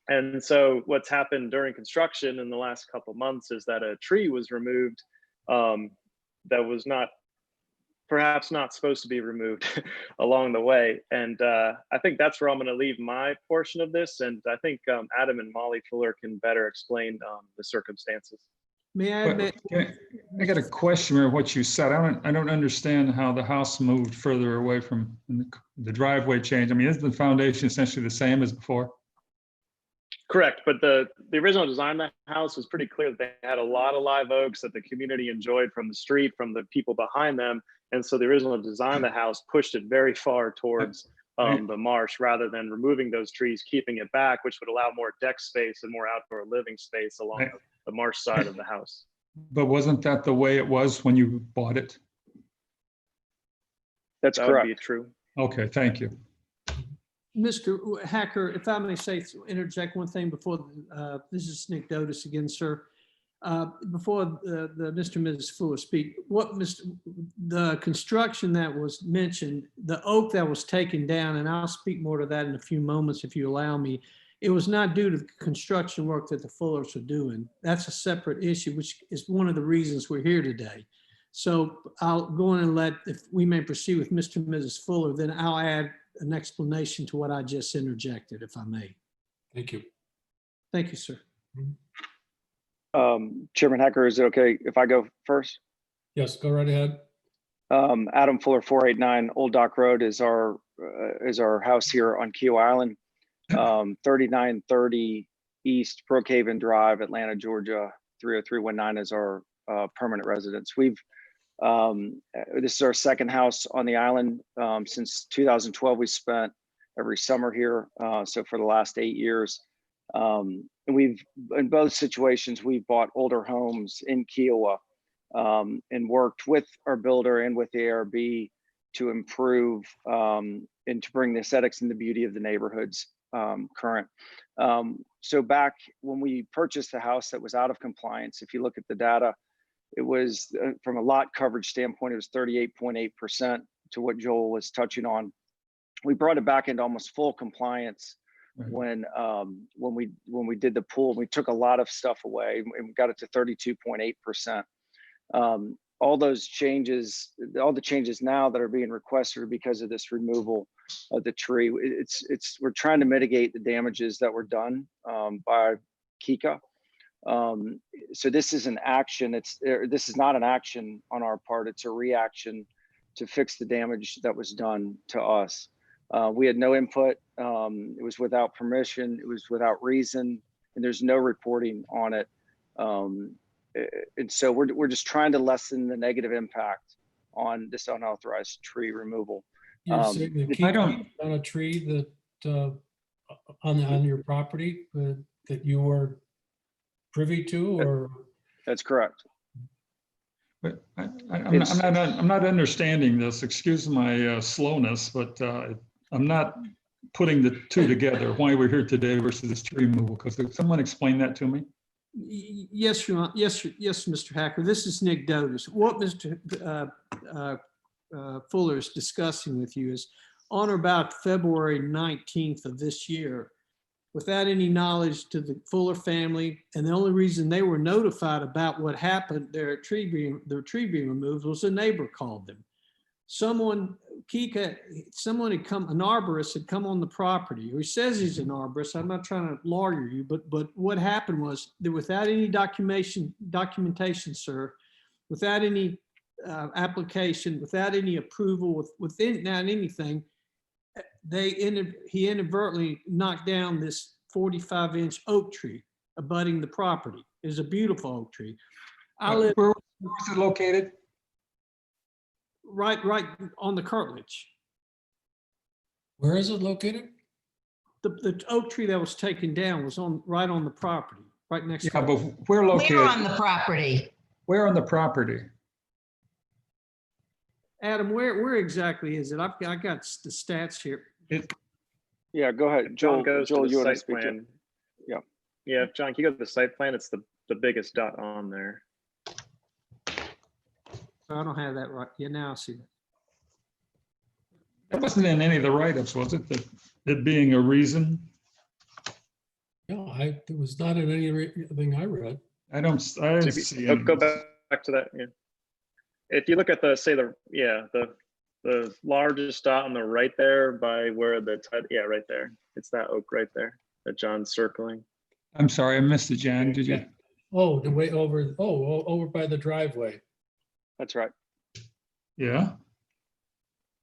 And so what's happened during construction in the last couple of months is that a tree was removed that was perhaps not supposed to be removed along the way. And I think that's where I'm going to leave my portion of this. And I think Adam and Molly Fuller can better explain the circumstances. May I admit? I got a question on what you said. I don't understand how the house moved further away from the driveway change. I mean, isn't the foundation essentially the same as before? Correct, but the original design of the house was pretty clear that they had a lot of live oaks that the community enjoyed from the street, from the people behind them. And so the original design of the house pushed it very far towards the marsh rather than removing those trees, keeping it back, which would allow more deck space and more outdoor living space along the marsh side of the house. But wasn't that the way it was when you bought it? That correct. Would be true. Okay, thank you. Mr. Hacker, if I may interject one thing before, this is Nick Dotis again, sir. Before the Mr. and Mrs. Fuller speak, the construction that was mentioned, the oak that was taken down, and I'll speak more to that in a few moments if you allow me, it was not due to the construction work that the Fullers are doing. That's a separate issue, which is one of the reasons we're here today. So I'll go in and if we may proceed with Mr. and Mrs. Fuller, then I'll add an explanation to what I just interjected, if I may. Thank you. Thank you, sir. Chairman Hacker, is it okay if I go first? Yes, go right ahead. Adam Fuller, 489 Old Dock Road is our house here on Kiowa Island. 3930 East Brookhaven Drive, Atlanta, Georgia, 30319 is our permanent residence. This is our second house on the island. Since 2012, we spent every summer here. So for the last 8 years, and in both situations, we've bought older homes in Kiowa and worked with our builder and with the ARB to improve and to bring the aesthetics and the beauty of the neighborhoods current. So back when we purchased the house that was out of compliance, if you look at the data, it was from a lot coverage standpoint, it was 38.8% to what Joel was touching on. We brought it back into almost full compliance when we did the pool. We took a lot of stuff away and we got it to 32.8%. All those changes, all the changes now that are being requested are because of this removal of the tree. We're trying to mitigate the damages that were done by Kika. So this is an action. This is not an action on our part. It's a reaction to fix the damage that was done to us. We had no input. It was without permission. It was without reason, and there's no reporting on it. And so we're just trying to lessen the negative impact on this unauthorized tree removal. You're saying that Kika on a tree that on your property that you were privy to, or? That's correct. But I'm not understanding this. Excuse my slowness, but I'm not putting the two together. Why we're here today versus this tree removal? Because someone explain that to me. Yes, Your Honor. Yes, Mr. Hacker. This is Nick Dotis. What Mr. Fuller is discussing with you is on or about February 19th of this year, without any knowledge to the Fuller family, and the only reason they were notified about what happened, their tree being removed, was a neighbor called them. Someone had come, an arborist had come on the property, or he says he's an arborist. I'm not trying to lawyer you, but what happened was that without any documentation, sir, without any application, without any approval, within not anything, he inadvertently knocked down this 45-inch oak tree abutting the property. It was a beautiful oak tree. Where was it located? Right on the cartilage. Where is it located? The oak tree that was taken down was right on the property, right next to it. But where located? Where on the property? Where on the property? Adam, where exactly is it? I got the stats here. Yeah, go ahead. John goes Joel, to you the want to site speak to plan. it? Yeah. Yeah, John, can you go to the site plan? It's the biggest dot on there. I don't have that right. Yeah, now I see that. That wasn't in any of the write-ups, was it? That it being a reason? No, it was not in anything I read. I didn't see it. Go back to that. Yeah. If you look at the largest dot on the right there by where right there. It's that oak right there that John's circling. I'm sorry, I missed it, John. Did you? Oh, the way over. Oh, over by the driveway. That's right. Yeah.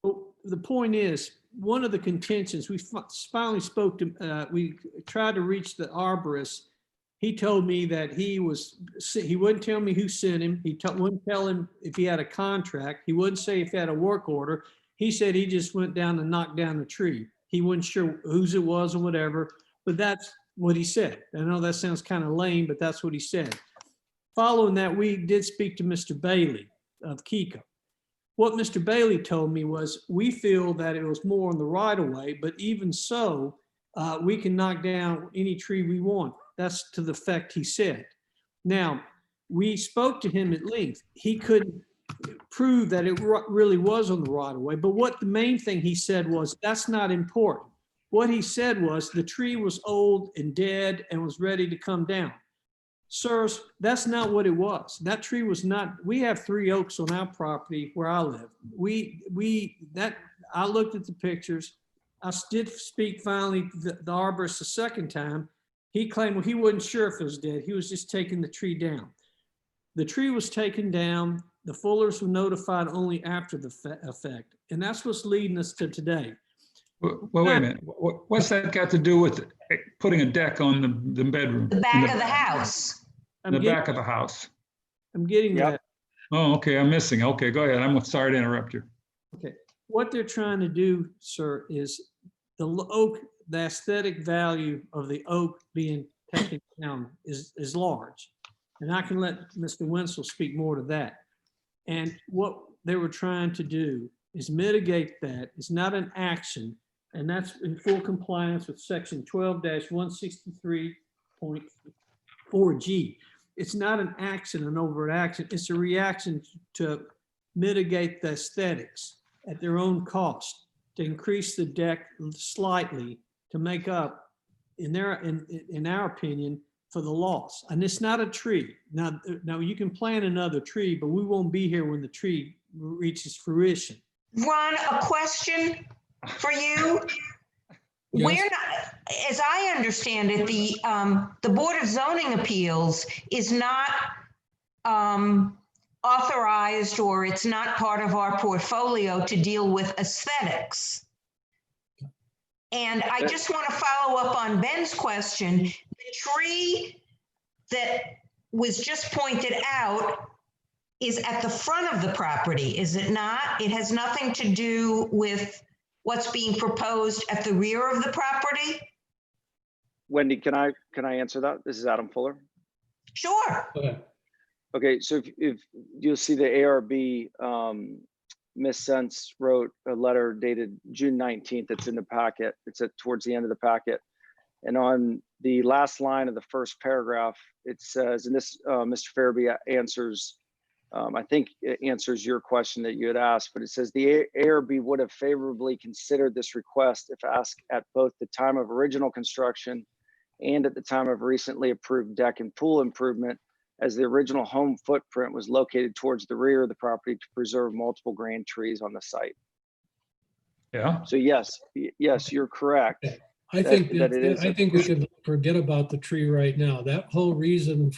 Well, the point is, one of the contentions, we finally spoke to, we tried to reach the arborist. He told me that he wouldn't tell me who sent him. He wouldn't tell him if he had a contract. He wouldn't say if he had a work order. He said he just went down and knocked down the tree. He wasn't sure whose it was or whatever, but that's what he said. I know that sounds kind of lame, but that's what he said. Following that, we did speak to Mr. Bailey of Kika. What Mr. Bailey told me was, we feel that it was more on the right of way, but even so, we can knock down any tree we want. That's to the effect he said. Now, we spoke to him at length. He couldn't prove that it really was on the right of way, but what the main thing he said was, that's not important. What he said was the tree was old and dead and was ready to come down. Sirs, that's not what it was. That tree was not, we have 3 oaks on our property where I live. I looked at the pictures. I did speak finally to the arborist a second time. He claimed, well, he wasn't sure if it was dead. He was just taking the tree down. The tree was taken down. The Fullers were notified only after the effect. And that's what's leading us to today. Well, wait a minute. What's that got to do with putting a deck on the bedroom? The back of the house. The back of the house. I'm getting that. Oh, okay. I'm missing. Okay, go ahead. I'm sorry to interrupt you. Okay. What they're trying to do, sir, is the oak, the aesthetic value of the oak being taken down is large. And I can let Mr. Wenzel speak more to that. And what they were trying to do is mitigate that. It's not an action, and that's in full compliance with section 12-163.4G. It's not an action, an overt action. It's a reaction to mitigate the aesthetics at their own cost, to increase the deck slightly to make up, in our opinion, for the loss. And it's not a tree. Now you can plant another tree, but we won't be here when the tree reaches fruition. Ron, a question for you. Yes. We're not, as I understand it, the Board of Zoning Appeals is not authorized, or it's not part of our portfolio to deal with aesthetics. And I just want to follow up on Ben's question. The tree that was just pointed out is at the front of the property, is it not? It has nothing to do with what's being proposed at the rear of the property? Wendy, can I answer that? This is Adam Fuller. Sure. Okay, so if you'll see the ARB, Miss Sense wrote a letter dated June 19th. It's in the packet. It's towards the end of the packet. And on the last line of the first paragraph, it says, and this Mr. Farabee answers, I think it answers your question that you had asked, but it says the ARB would have favorably considered this request if asked at both the time of original construction and at the time of recently approved deck and pool improvement, as the original home footprint was located towards the rear of the property to preserve multiple grand trees on the site. Yeah. So yes, you're correct. I think we could forget about the tree right now. That whole reason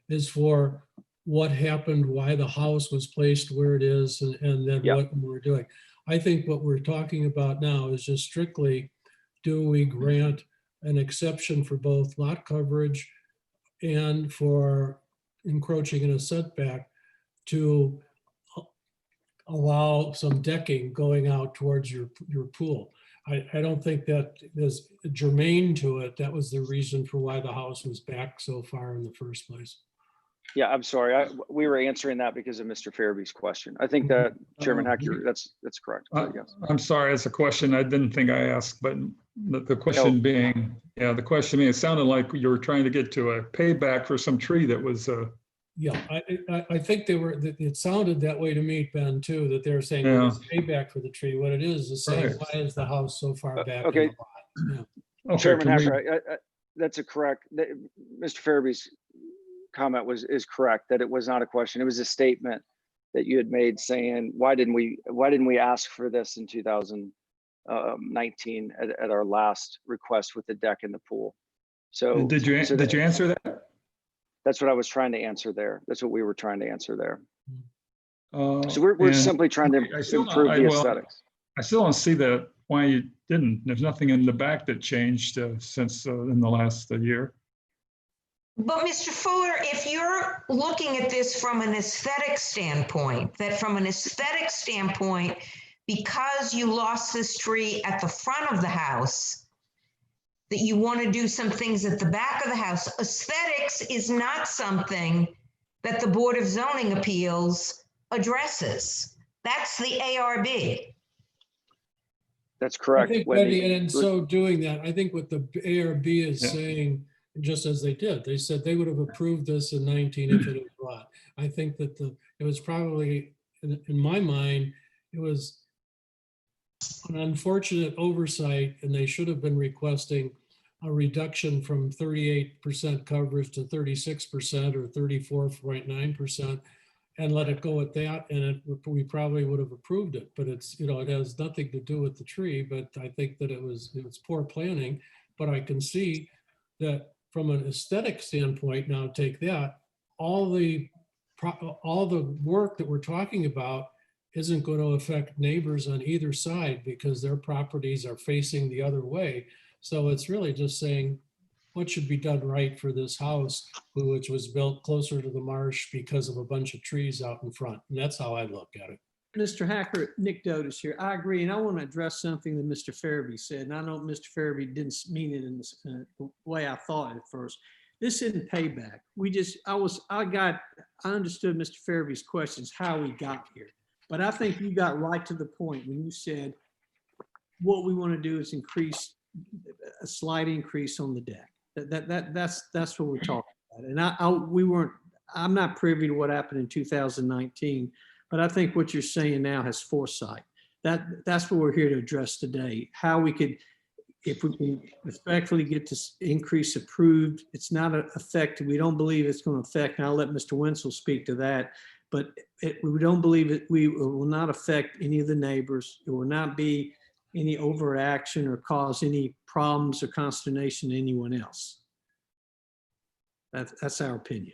is for what happened, why the house was placed where it is, and then what we're doing. I think what we're talking about now is just strictly, do we grant an exception for both lot coverage and for encroaching in a setback to allow some decking going out towards your pool. I don't think that is germane to it. That was the reason for why the house was back so far in the first place. Yeah, I'm sorry. We were answering that because of Mr. Farabee's question. I think that Chairman Heck, that's correct. Yes. I'm sorry, it's a question I didn't think I asked, but the question being, it sounded like you were trying to get to a payback for some tree that was. Yeah, I think it sounded that way to me, Ben, too, that they were saying it's payback for the tree. What it is saying, why is the house so far back? Okay. In the lot? Yeah. Chairman Hacker, that's a correct. Mr. Farabee's comment is correct, that it was not a question. It was a statement that you had made saying, why didn't we ask for this in 2019 at our last request with the deck and the pool? So did you answer that? That's what I was trying to answer there. That's what we were trying to answer there. So we're simply trying to improve the aesthetics. I still don't see that why you didn't. There's nothing in the back that changed since in the last year. But Mr. Fuller, if you're looking at this from an aesthetic standpoint, because you lost this tree at the front of the house, that you want to do some things at the back of the house, aesthetics is not something that the Board of Zoning Appeals addresses. That's the ARB. That's correct. I think, Wendy, and in so doing that, I think what the ARB is saying, just as they did, they said they would have approved this in 19 if it had brought. I think that it was probably, in my mind, it was an unfortunate oversight, and they should have been requesting a reduction from 38% coverage to 36% or 34.9%, and let it go at that, and we probably would have approved it. But it's, it has nothing to do with the tree. But I think that it was poor planning. But I can see that from an aesthetic standpoint, now take that, all the work that we're talking about isn't going to affect neighbors on either side because their properties are facing the other way. So it's really just saying what should be done right for this house, which was built closer to the marsh because of a bunch of trees out in front. And that's how I look at it. Mr. Hacker, Nick Dotis here. I agree. And I want to address something that Mr. Farabee said. And I know Mr. Farabee didn't mean it in the way I thought at first. This isn't payback. I understood Mr. Farabee's questions, how we got here. But I think you got right to the point when you said, what we want to do is increase a slight increase on the deck. That's what we're talking about. And I'm not privy to what happened in 2019, but I think what you're saying now has foresight. That's what we're here to address today. How we could, if we can respectfully get this increase approved, it's not affected. We don't believe it's going to affect, and I'll let Mr. Wenzel speak to that, but we don't believe it will not affect any of the neighbors. It will not be any overaction or cause any problems or consternation to anyone else. That's our opinion.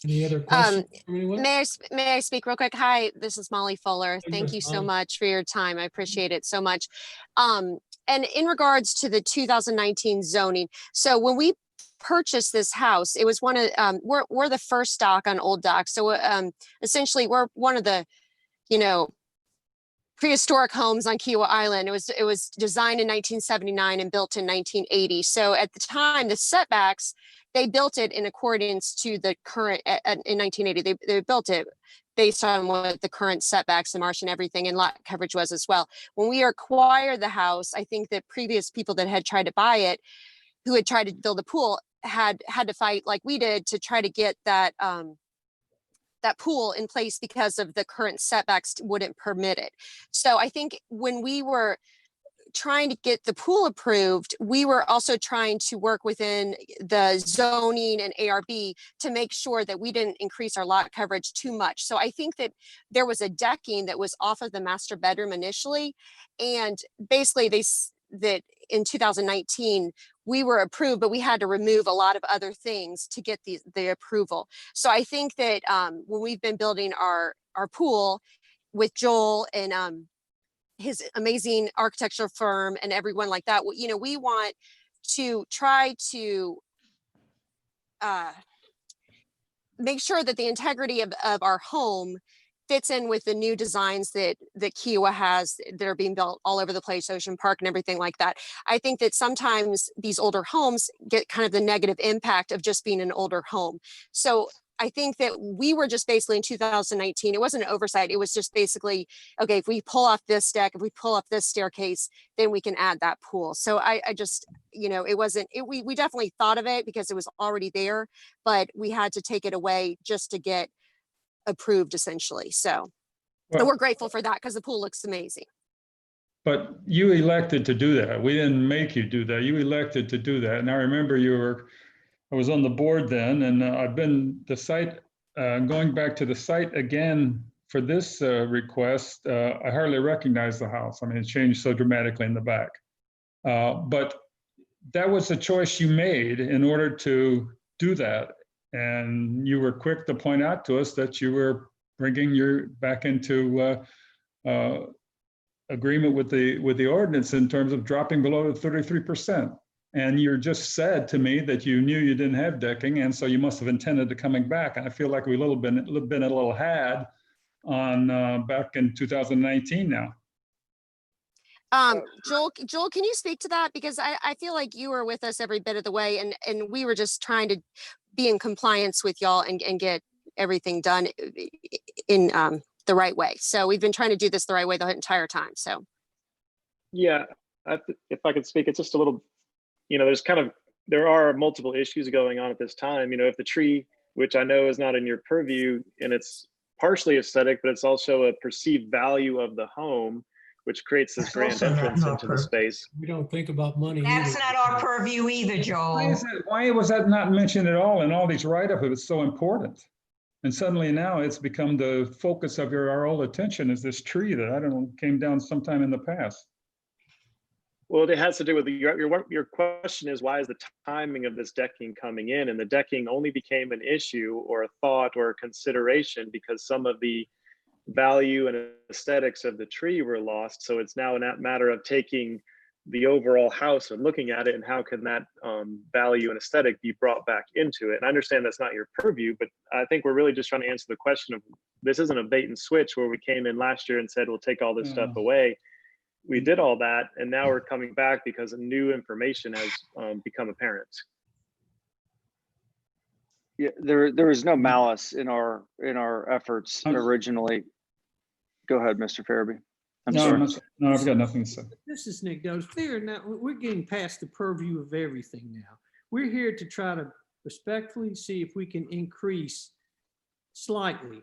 Any other questions? May I speak real quick? Hi, this is Molly Fuller. Thank you so much for your time. I appreciate it so much. And in regards to the 2019 zoning, so when we purchased this house, it was one of we're the first stock on Old Dock. So essentially, we're one of the prehistoric homes on Kiowa Island. It was designed in 1979 and built in 1980. So at the time, the setbacks, they built it in accordance to the current, in 1980, they built it based on what the current setbacks, the marsh and everything, and lot coverage was as well. When we acquired the house, I think that previous people that had tried to buy it, who had tried to build a pool, had to fight like we did to try to get that that pool in place because of the current setbacks wouldn't permit it. So I think when we were trying to get the pool approved, we were also trying to work within the zoning and ARB to make sure that we didn't increase our lot coverage too much. So I think that there was a decking that was off of the master bedroom initially. And basically that in 2019, we were approved, but we had to remove a lot of other things to get the approval. So I think that when we've been building our pool with Joel and his amazing architecture firm and everyone like that, we want to try to make sure that the integrity of our home fits in with the new designs that Kiowa has that are being built all over the place, Ocean Park and everything like that. I think that sometimes these older homes get kind of the negative impact of just being an older home. So I think that we were just basically in 2019, it wasn't an oversight. It was just basically, okay, if we pull off this deck, if we pull off this staircase, then we can add that pool. So I just, it wasn't, we definitely thought of it because it was already there, but we had to take it away just to get approved essentially. So Well, we're grateful for that because the pool looks amazing. But you elected to do that. We didn't make you do that. You elected to do that. And I remember I was on the board then, and I've been going back to the site again for this request. I hardly recognize the house. I mean, it changed so dramatically in the back. But that was a choice you made in order to do that. And you were quick to point out to us that you were bringing back into agreement with the ordinance in terms of dropping below the 33%. And you just said to me that you knew you didn't have decking, and so you must have intended to coming back. And I feel like we've been a little had on back in 2019 now. Joel, can you speak to that? Because I feel like you were with us every bit of the way, and we were just trying to be in compliance with y'all and get everything done in the right way. So we've been trying to do this the right way the entire time. So yeah, if I could speak, it's just a little, there are multiple issues going on at this time. If the tree, which I know is not in your purview, and it's partially aesthetic, but it's also a perceived value of the home, which creates this grand entrance into the space. We don't think about money That's either. not our purview either, Joel. Why was that not mentioned at all in all these write-ups? It's so important. And suddenly now it's become the focus of our whole attention is this tree that, I don't know, came down sometime in the past. Well, it has to do with your question is, why is the timing of this decking coming in? And the decking only became an issue or a thought or a consideration because some of the value and aesthetics of the tree were lost. So it's now a matter of taking the overall house and looking at it and how can that value and aesthetic be brought back into it. And I understand that's not your purview, but I think we're really just trying to answer the question of, this isn't a bait and switch where we came in last year and said, we'll take all this stuff away. we did all that, and now we're coming back because new information has become apparent. Yeah, there is no malice in our efforts originally. Go ahead, Mr. Farabee. I'm sorry. No, I've got nothing to say. This is Nick Does. Clear now. We're getting past the purview of everything now. We're here to try to respectfully see if we can increase slightly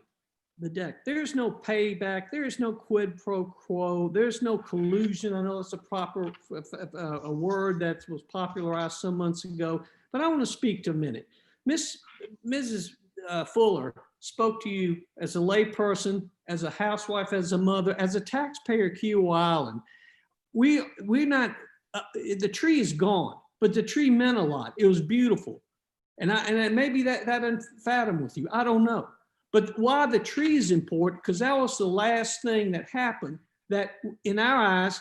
the deck. There's no payback. There is no quid pro quo. There's no collusion. I know it's a proper a word that was popularized some months ago, but I want to speak to a minute. Mrs. Fuller spoke to you as a layperson, as a housewife, as a mother, as a taxpayer at Kiowa Island. We're not, the tree is gone, but the tree meant a lot. It was beautiful. And maybe that didn't fathom with you. I don't know. But why the tree is important, because that was the last thing that happened that in our eyes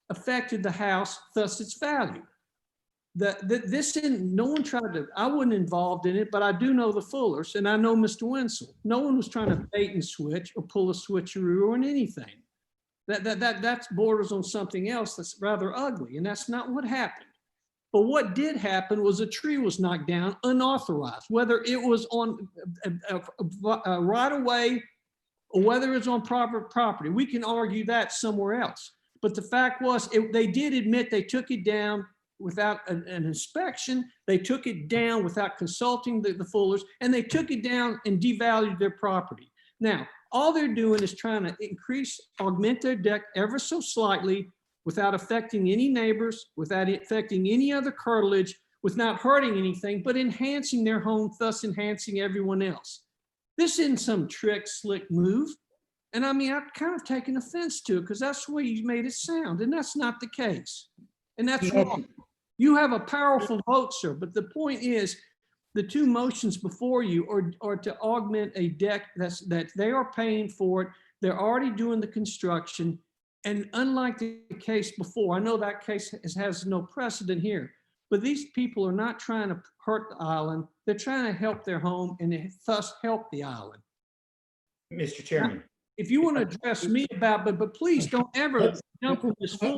affected the house, thus its value. This didn't, no one tried to, I wasn't involved in it, but I do know the Fullers and I know Mr. Wenzel. No one was trying to bait and switch or pull a switcheroo on anything. That borders on something else that's rather ugly, and that's not what happened. But what did happen was a tree was knocked down unauthorized, whether it was on a right of way or whether it's on private property. We can argue that somewhere else. But the fact was, they did admit they took it down without an inspection. They took it down without consulting the Fullers, and they took it down and devalued their property. Now, all they're doing is trying to augment their deck ever so slightly without affecting any neighbors, without affecting any other curtilage, without hurting anything, but enhancing their home, thus enhancing everyone else. This isn't some trick, slick move. And I mean, I've kind of taken offense to it because that's the way you made it sound, and that's not the case. And that's wrong. You have a powerful vote, sir, but the point is, the two motions before you are to augment a deck that they are paying for it. They're already doing the construction. And unlike the case before, I know that case has no precedent here, but these people are not trying to hurt the island. They're trying to help their home and thus help the island. Mr. Chairman. Now, if you want to address me about, but please don't ever jump on this. Can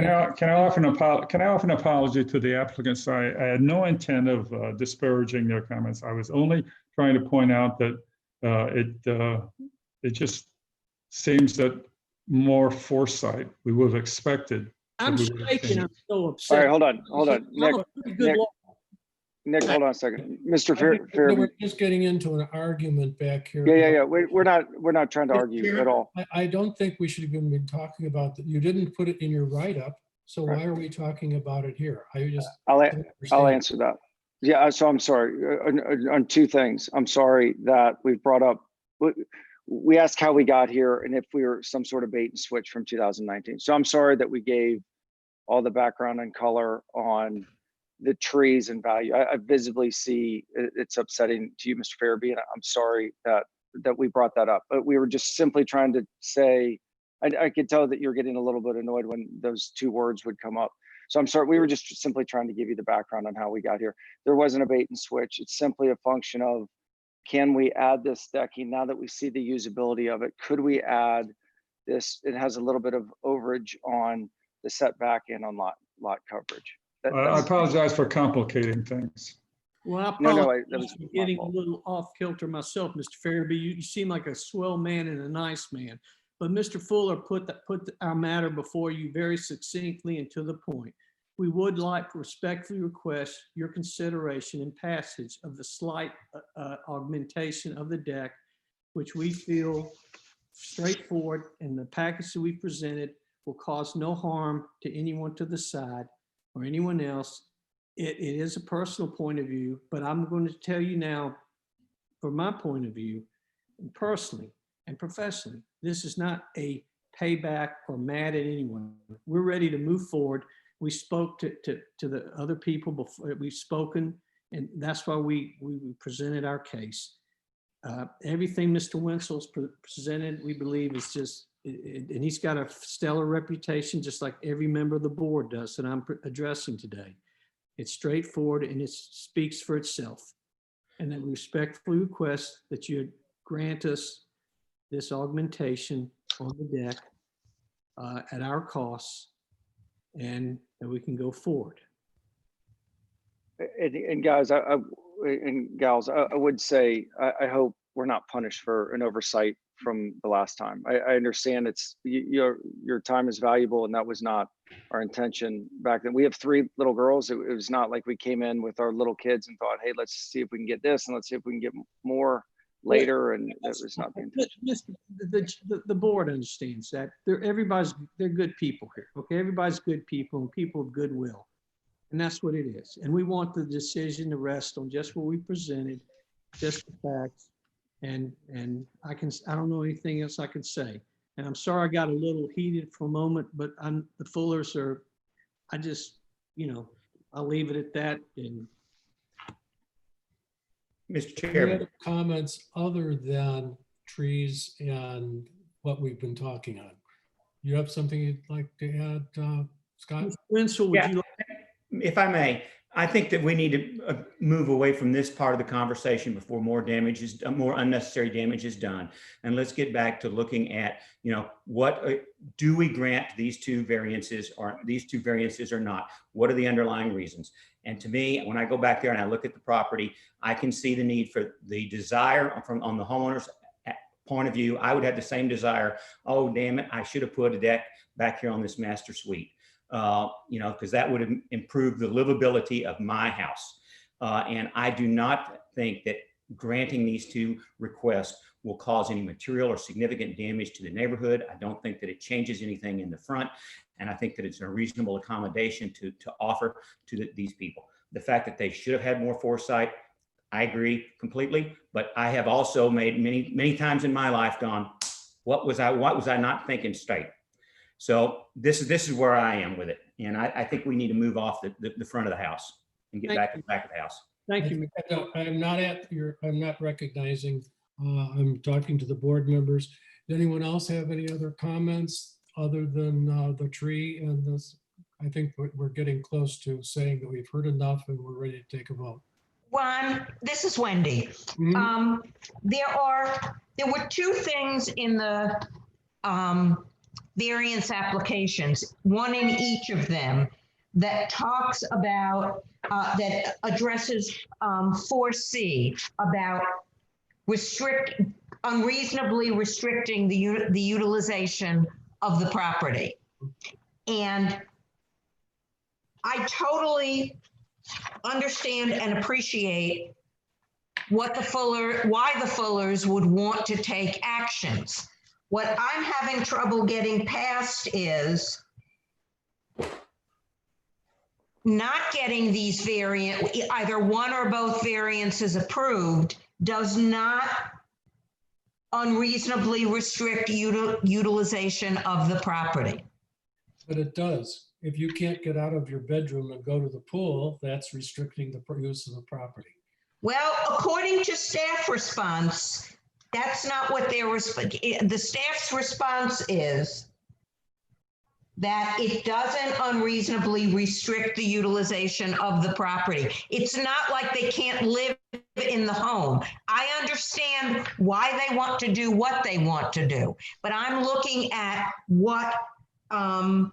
I offer an apology to the applicants? I had no intent of disparaging their comments. I was only trying to point out that it just seems that more foresight we would have expected. I'm shaking. I'm so upset. All right, hold on. Nick, hold on a second. Mr. Farabee. We're just getting into an argument back here. Yeah. We're not trying to argue at all. I don't think we should even be talking about that. You didn't put it in your write-up, so why are we talking about it here? I'll answer that. Yeah, so I'm sorry on two things. I'm sorry that we've brought up. We asked how we got here and if we were some sort of bait and switch from 2019. So I'm sorry that we gave all the background and color on the trees and value. I visibly see it's upsetting to you, Mr. Farabee, and I'm sorry that we brought that up. But we were just simply trying to say, I could tell that you're getting a little bit annoyed when those two words would come up. So I'm sorry, we were just simply trying to give you the background on how we got here. There wasn't a bait and switch. It's simply a function of, can we add this decking now that we see the usability of it? Could we add this? It has a little bit of overage on the setback and on lot coverage. I apologize for complicating things. Well, I apologize for getting a little off kilter myself, Mr. Farabee. You seem like a swell man and a nice man, but Mr. Fuller put our matter before you very succinctly and to the point. We would like to respectfully request your consideration and passage of the slight augmentation of the deck, which we feel straightforward, and the package that we presented will cause no harm to anyone to the side or anyone else. It is a personal point of view, but I'm going to tell you now, from my point of view, and personally and professionally, this is not a payback or mad at anyone. We're ready to move forward. We spoke to the other people before. We've spoken, and that's why we presented our case. Everything Mr. Wenzel's presented, we believe, is just, and he's got a stellar reputation, just like every member of the board does that I'm addressing today. It's straightforward and it speaks for itself. And then we respectfully request that you grant us this augmentation on the deck at our costs, and we can go forward. And guys, and gals, I would say, I hope we're not punished for an oversight from the last time. I understand your time is valuable, and that was not our intention back then. We have 3 little girls. It was not like we came in with our little kids and thought, hey, let's see if we can get this, and let's see if we can get more later. And that was not the intention. The board understands that. They're good people here. Okay, everybody's good people and people of goodwill. And that's what it is. And we want the decision to rest on just what we presented, just the facts. And I don't know anything else I can say. And I'm sorry I got a little heated for a moment, but the Fullers are, I'll leave it at that. And Any Mr. Chairman. other comments other than trees and what we've been talking on? You have something you'd like to add, Scott? Mr. Wenzel, would you like? If I may, I think that we need to move away from this part of the conversation before more unnecessary damage is done. And let's get back to looking at, what do we grant these 2 variances or not? What are the underlying reasons? And to me, when I go back there and I look at the property, I can see the need for the desire on the homeowner's point of view. I would have the same desire. Oh, damn it, I should have put a deck back here on this master suite. Because that would improve the livability of my house. And I do not think that granting these 2 requests will cause any material or significant damage to the neighborhood. I don't think that it changes anything in the front. And I think that it's a reasonable accommodation to offer to these people. The fact that they should have had more foresight, I agree completely. But I have also made many times in my life gone, what was I not thinking straight? So this is where I am with it. And I think we need to move off the front of the house and get back to the back of the house. Thank you. I'm not recognizing, I'm talking to the board members. Does anyone else have any other comments other than the tree and this? I think we're getting close to saying that we've heard enough and we're ready to take a vote. Juan, this is Wendy. There were 2 things in the variance applications, one in each of them, that talks about, that addresses 4C, about unreasonably restricting the utilization of the property. And I totally understand and appreciate why the Fullers would want to take actions. What I'm having trouble getting past is not getting these either one or both variances approved does not unreasonably restrict utilization of the property. But it does. If you can't get out of your bedroom and go to the pool, that's restricting the use of the property. Well, according to staff response, that's not what the staff's response is, that it doesn't unreasonably restrict the utilization of the property. It's not like they can't live in the home. I understand why they want to do what they want to do, but I'm looking at what the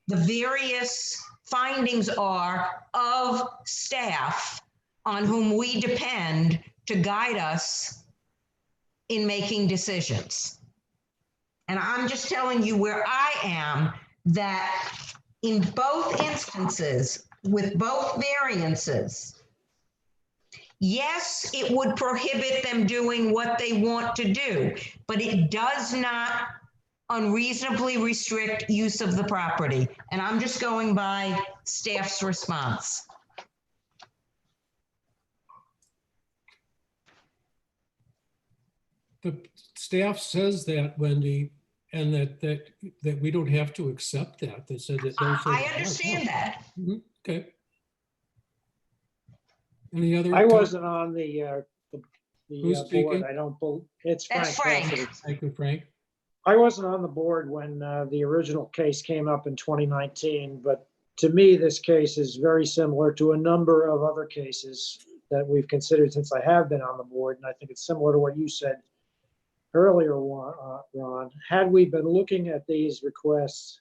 various findings are of staff on whom we depend to guide us in making decisions. And I'm just telling you where I am, that in both instances, with both variances, yes, it would prohibit them doing what they want to do, but it does not unreasonably restrict use of the property. And I'm just going by staff's response. The staff says that, Wendy, and that we don't have to accept that. They said that. I understand that. Okay. Any other? I wasn't on the Who's board. speaking? I don't believe it's Frank. That's Frank. Cassidy. Thank you, Frank. I wasn't on the board when the original case came up in 2019, but to me, this case is very similar to a number of other cases that we've considered since I have been on the board. And I think it's similar to what you said, earlier one, Ron, had we been looking at these requests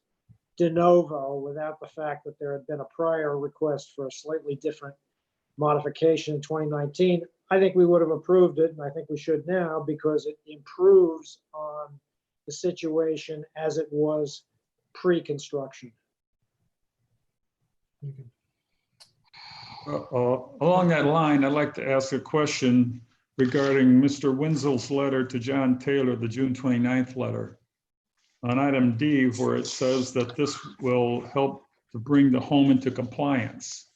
de novo without the fact that there had been a prior request for a slightly different modification in 2019, I think we would have approved it, and I think we should now because it improves on the situation as it was pre-construction. Along that line, I'd like to ask a question regarding Mr. Wenzel's letter to John Taylor, the June 29th letter. On item D, where it says that this will help to bring the home into compliance.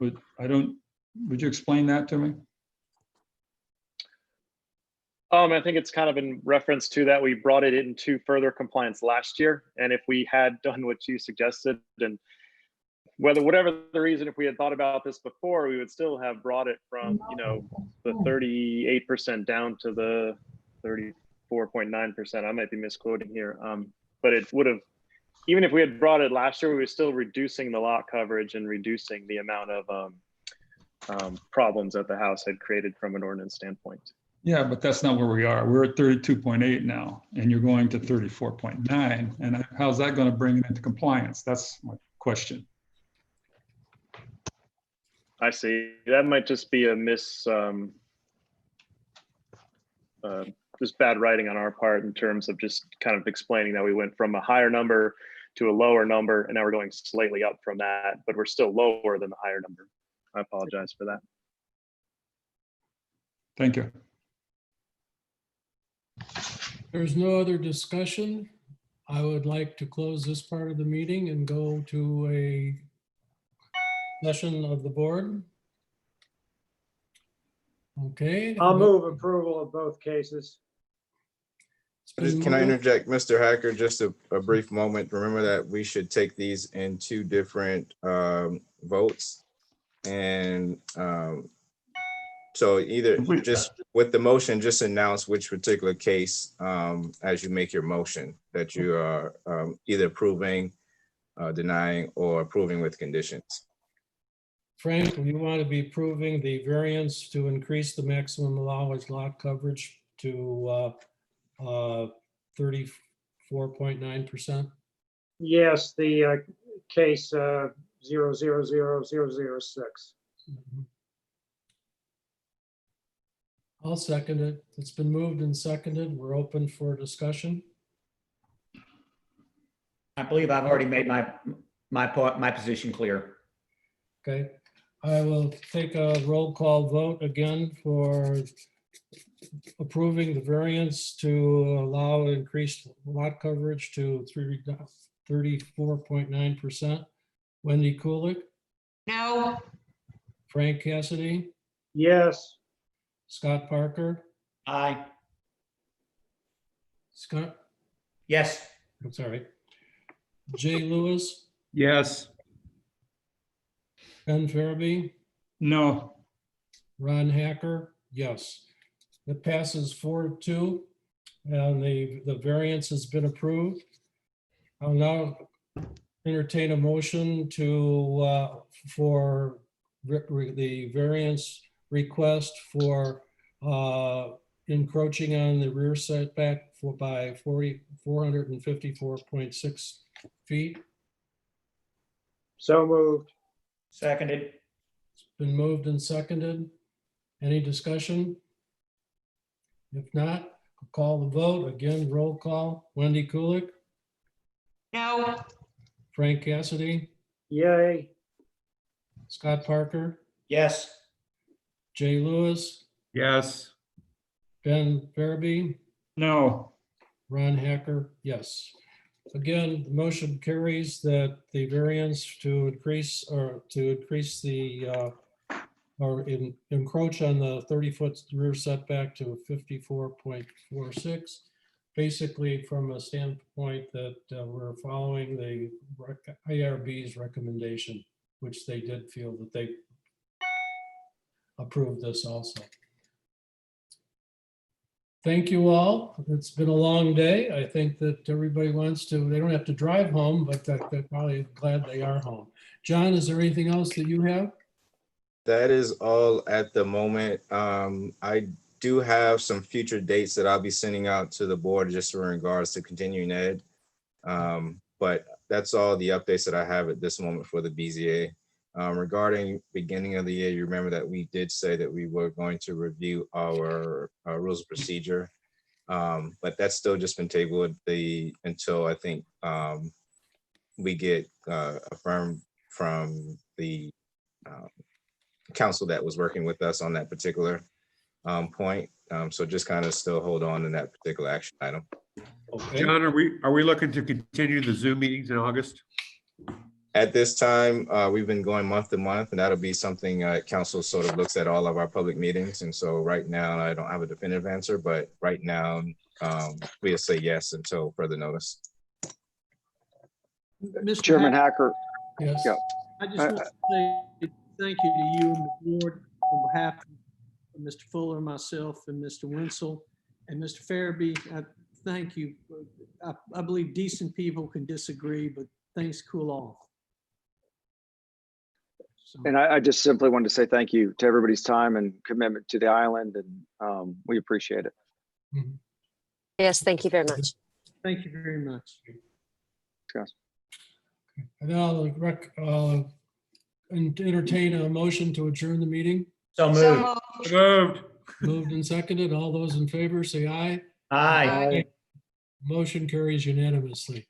Would you explain that to me? I think it's kind of in reference to that we brought it into further compliance last year. And if we had done what you suggested, and whatever the reason, if we had thought about this before, we would still have brought it from, the 38% down to the 34.9%. I might be misquoting here. But it would have, even if we had brought it last year, we were still reducing the lot coverage and reducing the amount of problems that the house had created from an ordinance standpoint. Yeah, but that's not where we are. We're at 32.8 now, and you're going to 34.9. And how's that going to bring it into compliance? That's my question. I see. That might just be a just bad writing on our part in terms of just kind of explaining that we went from a higher number to a lower number, and now we're going slightly up from that, but we're still lower than the higher number. I apologize for that. Thank you. There's no other discussion. I would like to close this part of the meeting and go to a session of the board. Okay. I'll move approval of both cases. Can I interject, Mr. Hacker, just a brief moment? Remember that we should take these in two different votes. And so either just with the motion, just announce which particular case as you make your motion that you are either approving, denying, or approving with conditions. Frank, you want to be approving the variance to increase the maximum allowed lot coverage to 34.9%? Yes, the case 000006. I'll second it. It's been moved and seconded. We're open for discussion. I believe I've already made my position clear. Okay, I will take a roll call vote again for approving the variance to allow increased lot coverage to 34.9%. Wendy Kulik? No. Frank Cassidy? Yes. Scott Parker? Aye. Scott? Yes. I'm sorry. Jay Lewis? Yes. Ben Farabee? No. Ron Hacker? Yes. It passes 4-2, and the variance has been approved. I'll now entertain a motion to for the variance request for encroaching on the rear setback by 454.6 feet. So moved. Seconded. It's been moved and seconded. Any discussion? If not, I'll call the vote. Again, roll call. Wendy Kulik? No. Frank Cassidy? Yay. Scott Parker? Yes. Jay Lewis? Yes. Ben Farabee? No. Ron Hacker? Yes. Again, the motion carries that the variance to increase the encroach on the 30-foot rear setback to 54.46, basically from a standpoint that we're following the IRB's recommendation, which they did feel that they approved this also. Thank you all. It's been a long day. I think that everybody wants to, they don't have to drive home, but they're probably glad they are home. John, is there anything else that you have? That is all at the moment. I do have some future dates that I'll be sending out to the board just in regards to continuing ed. But that's all the updates that I have at this moment for the BZA. Regarding beginning of the year, you remember that we did say that we were going to review our rules of procedure. But that's still just been tabled until I think we get affirmed from the council that was working with us on that particular point. So just kind of still hold on to that particular action item. Okay. John, are we looking to continue the Zoom meetings in August? At this time, we've been going month to month, and that'll be something council sort of looks at all of our public meetings. And so right now, I don't have a definitive answer, but right now, we'll say yes until further notice. Mr. Chairman Hacker. Yes. Yeah. I just want to say thank you to you and the board on behalf of Mr. Fuller, myself, and Mr. Wenzel, and Mr. Farabee. I thank you. I believe decent people can disagree, but things cool off. So, And I just simply wanted to say thank you to everybody's time and commitment to the island, and we appreciate it. Yes, thank you very much. thank you very much. Yes. And now I'll entertain a motion to adjourn the meeting. So So moved. moved. Moved and seconded. All those in favor say aye. Aye. Motion carries unanimously.